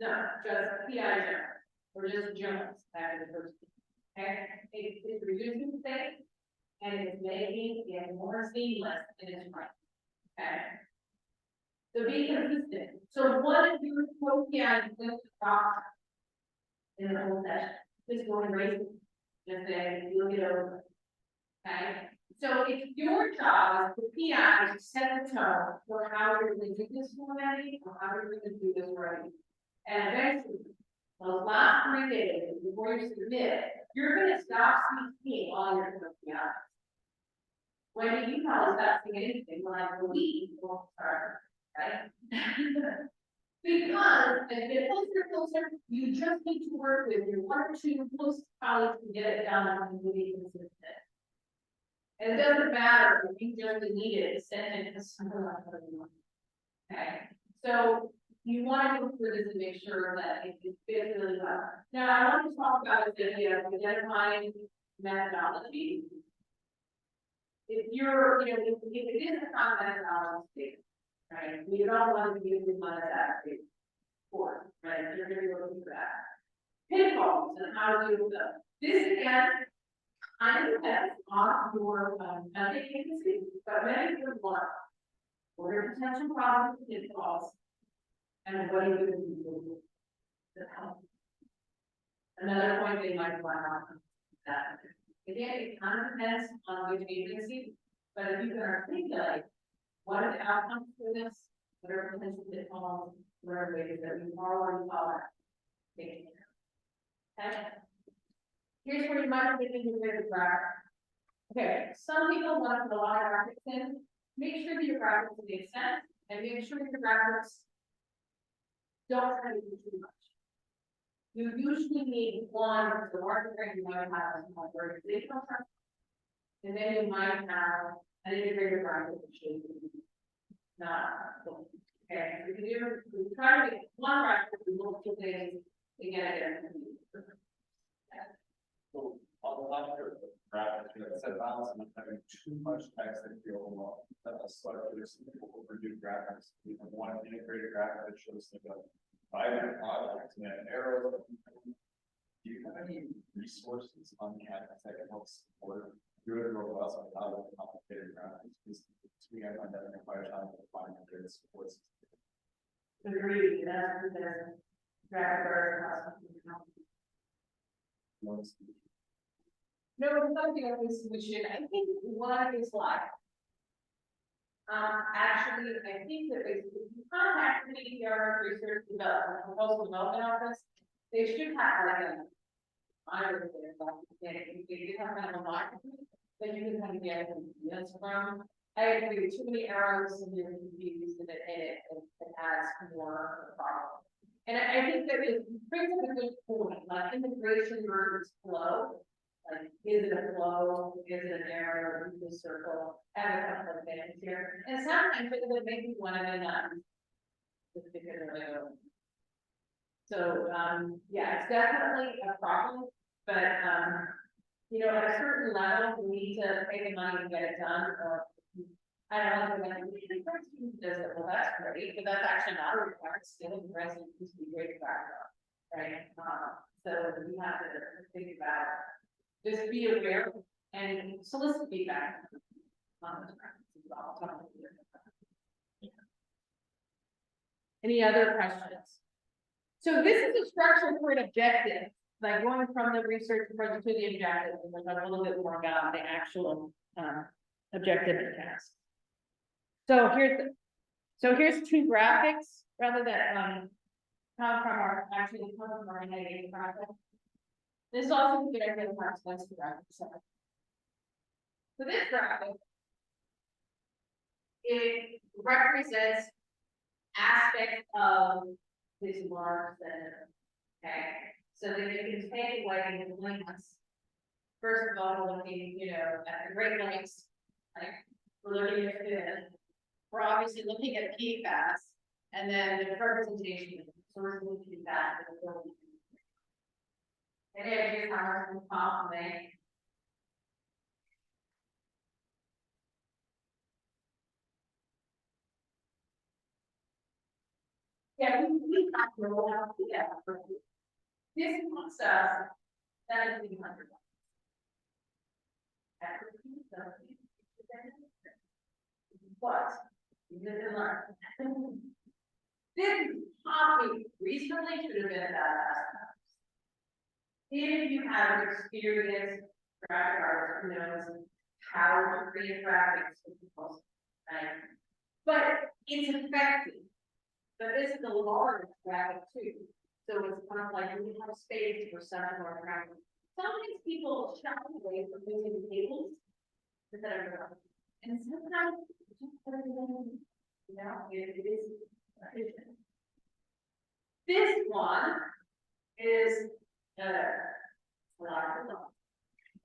No, just PI Jones, or just Jones after the first name. Okay, it's reducing space, and it's making it more seamless in its right. Okay. So be consistent. So what if you were PI with the doctor in the whole session? Just go and erase it. Just say, look it over. Okay, so it's your job as the PI to set the tone for how you're going to do this formatting, or how you're going to do this writing. And eventually, those last 3 days before you submit, you're going to stop speaking on your PI. When you probably stop saying anything, like a week before start, right? Because as you get closer, you just need to work with your 1 or 2 close colleagues to get it done and be consistent. And it doesn't matter if you just need it, send it to someone. Okay, so you want to go through this and make sure that it fits really well. Now, I want to talk about the idea of identifying methodology. If you're, if it is a common methodology, right, you don't want to be using one of that for, right? You're going to be looking for that. Pitfalls and how to deal with them. This again, I know that's on your agency, but many people want what are potential problems and pitfalls, and what are you going to do to help? Another point they might want to that again, it kind of depends on which agency, but if you can articulate what are the outcomes for this, what are potential pitfalls, what are ways that we already follow. Okay. Here's where you might have been your favorite graphic. Okay, some people want to put a lot of graphics in. Make sure that your graphics make sense, and make sure that your graphics don't try to do too much. You usually need one or the market you might have a organizational structure, and then you might have an integrated graphic which is not okay. We try to get one graphic with multiple things to get it.
So on the left here, the graphic, it said balance and having too much text that you overwhelm. That's why there's some people who produce graphics. We have one integrated graphic that shows like a 5-minute project and an arrow. Do you have any resources on campus that can help support good or robust without complicated graphics? Because we have identified how to find good support systems.
Agreed, that's the graphic.
No, it's something of this solution. I think one is like, actually, I think that if you contact the your research development, proposal development office, they should have like a, I would say, they have kind of a marketing that you can kind of get this from. I agree, too many arrows and you're confused and it adds more of a problem. And I think that it brings up a good point, like integration versus flow. Like, is it a flow, is it an arrow, is it a circle, have a couple of things here, and sometimes it would make you want to not. Just because of it. So, yeah, it's definitely a problem, but, you know, at a certain level, we need to pay the money and get it done, or. I don't know, when we does it, well, that's great, but that's actually not a requirement, still, the resident needs to be great background, right? So we have to think about, just be aware and solicit feedback. On those practices as well. Any other questions? So this is a structure for an objective, like going from the research project to the objective, and we'll talk a little bit more about the actual objective and task. So here's two graphics rather than come from our NIA project. This is also a good idea to have slice graphics. So this graphic, it represents aspects of this large center. Okay, so that you can take away the links. First of all, looking, you know, at the Great Lakes, like we're looking at this. We're obviously looking at PFAS, and then the representation of source of PFAS. And here's how much we compliment. Yeah, we have to roll out PFAS. This costs us $1,700. But you didn't learn. This probably reasonably should have been about us. If you have experienced graphic artist who knows how to create graphics with people, right? But it's effective. But this is a large graphic too. So it's kind of like we have space for some of our graphics. Sometimes people shy away from using tables instead of graphics. And sometimes it is efficient. This one is a lot of fun.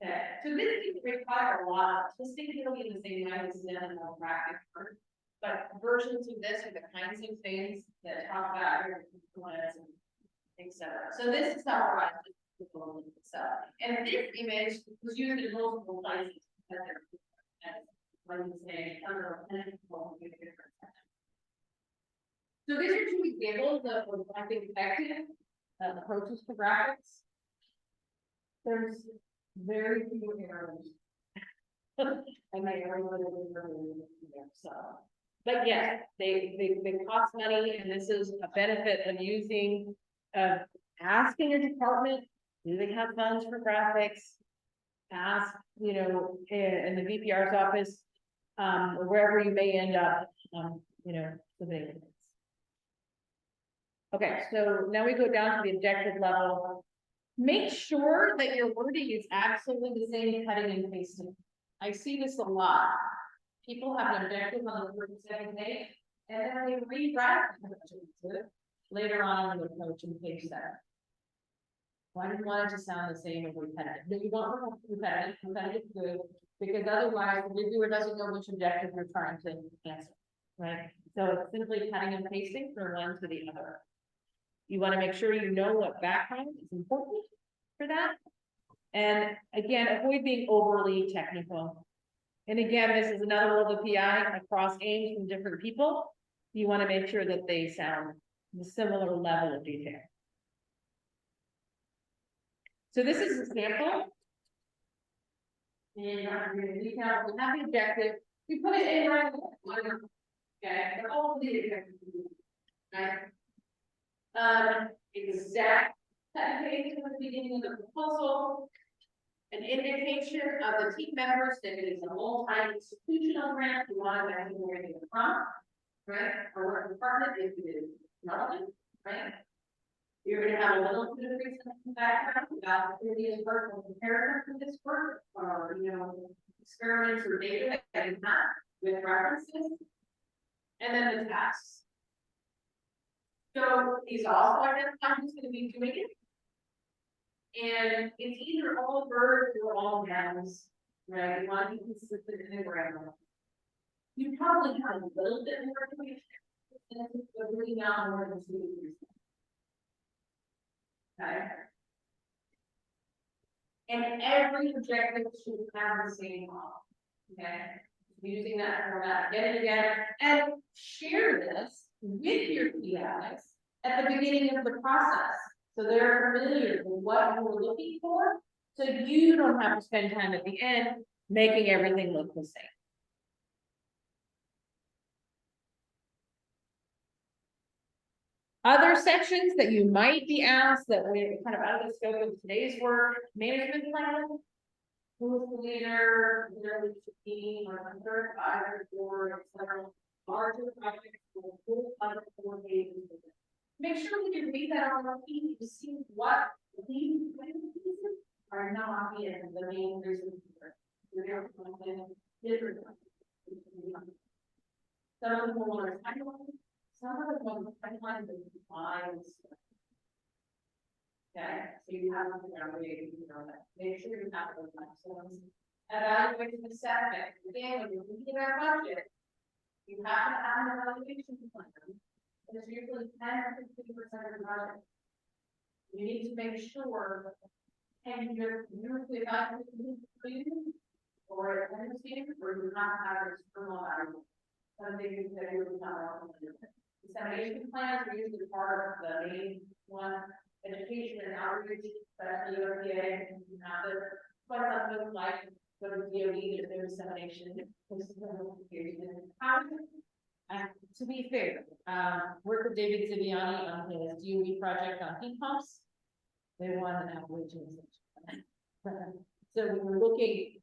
Okay, so this can require a lot, just think it'll be the same way as in a graphic art, but versions of this are the kinds of things that talk about your components and etc. So this is how I itself. And this image was used in multiple places. So these are two examples of what I think effective approaches to graphics. There's very few errors. And my errors are really, so. But yes, they cost money, and this is a benefit of using, asking your department, do they have funds for graphics? Ask, you know, in the VPR's office, or wherever you may end up, you know, submitting it. Okay, so now we go down to the objective level. Make sure that your wording is absolutely the same cutting and pasting. I see this a lot. People have an objective on the 37th page, and then they rewrite it later on in the approach in page 7. Why do you want it to sound the same and repetitive? But you want repetitive good, because otherwise the reviewer doesn't know which objective you're trying to answer, right? So it's simply cutting and pasting from one to the other. You want to make sure you know what background is important for that. And again, avoid being overly technical. And again, this is another rule of the PI across aims from different people. You want to make sure that they sound the similar level of detail. So this is a sample. And you don't have to read the detail. We have the objective. You put it in right. Okay, they're all the objectives, right? Exact paste at the beginning of the proposal, an indication of the team members that it is a multi-institutional grant. You want to know where it is from, right? Or what department if it is relevant, right? You're going to have a little bit of recent background about the previous work and comparison to this work, or you know, experiments or data that is not with references, and then the tasks. So these also identify who's going to be doing it. And it's either all birds or all mammals, right? You want to be consistent in the grammar. You probably have a little bit more information, but really not more than 2%. Okay. And every objective should have the same model. Okay, using that format again and again, and share this with your PIs at the beginning of the process. So they're familiar with what you were looking for, so you don't have to spend time at the end making everything look the same. Other sections that you might be asked that we're kind of out of the scope of today's work, management plan. Who's the leader, where we should be, or under advisory board, etc. Larger projects will full other 4 pages. Make sure we can read that on our feet to see what these pieces are not in the main reason for. We're different. Some of them are timelines, some of them are timelines and lines. Okay, so you have to evaluate, that. Make sure you have those milestones. Evaluating the setback, again, when you're looking at our budget, you have to have an evaluation plan. It's usually 10 or 15% of the budget. You need to make sure, and you're usually evaluating or understanding, or you not have external evaluation. Something that you would not. Dissemination plans are usually part of the main one. Education and outreach, especially OPA, what that looks like, go to DOE, their dissemination. To be fair, work with David Ziviani on his DOE project on heat pumps. They won an Appalachian. So we were looking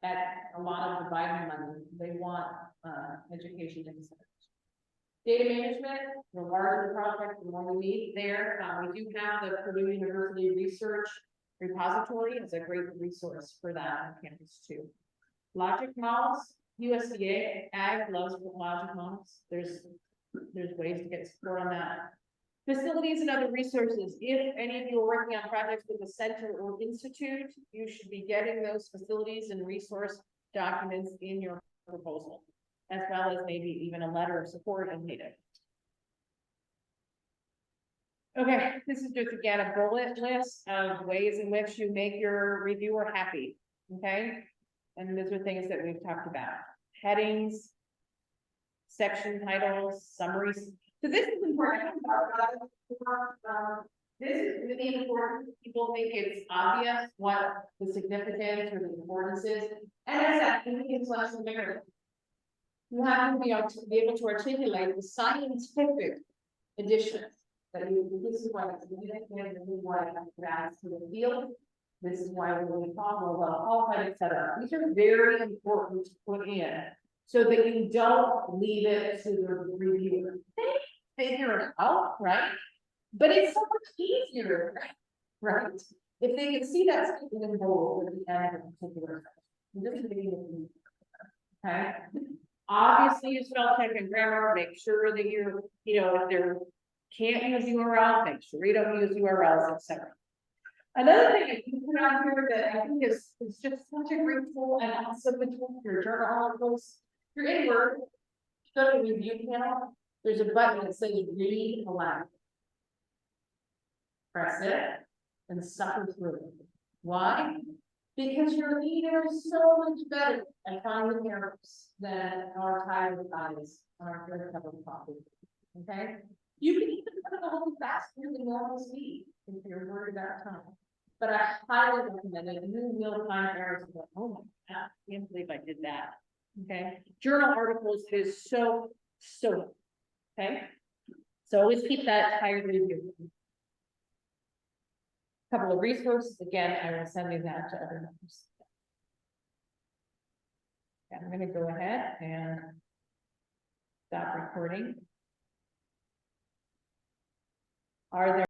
at a lot of the Biden money. They want education and dissemination. Data management, the larger the project, the more we need there. We do have the Purdue University Research Repository. It's a great resource for that on campus too. Logic models, USDA, Ag loves logic models. There's ways to get support on that. Facilities and other resources. If any of you are working on projects with a center or institute, you should be getting those facilities and resource documents in your proposal, as well as maybe even a letter of support if needed. Okay, this is just again a bullet list of ways in which you make your reviewer happy, okay? And these are things that we've talked about. Headings, section titles, summaries. So this is important. This is really important. People think it's obvious what the significance or the importance is. And it's actually it's less than bigger. You have to be able to articulate the scientific additions that this is why it's significant, this is why it adds to the field, this is why we're really well qualified, etc. These are very important to put in so that you don't leave it to the reviewer. They figure it out, right? But it's so much easier, right? If they can see that something in bold at the end of a particular section. Okay. Obviously, you spell check and grammar, make sure that you're, if there can't use URLs, make sure you don't use URLs, etc. Another thing I can put on here that I think is just such a great tool and also the tool for your journal articles. If you're in Word, go to the review panel, there's a button that says read aloud. Press it and suffer through it. Why? Because your leader is so much better at finding errors than our tired eyes on our third cup of coffee. Okay? You can even put it a little faster than normal speed if you're worried about time. But I highly recommend it. New real-time errors. Like, oh my God, I can't believe I did that. Okay? Journal articles is so okay. So always keep that tired review. Couple of resources, again, I will send you that to other members. Okay, I'm going to go ahead and stop recording. Are there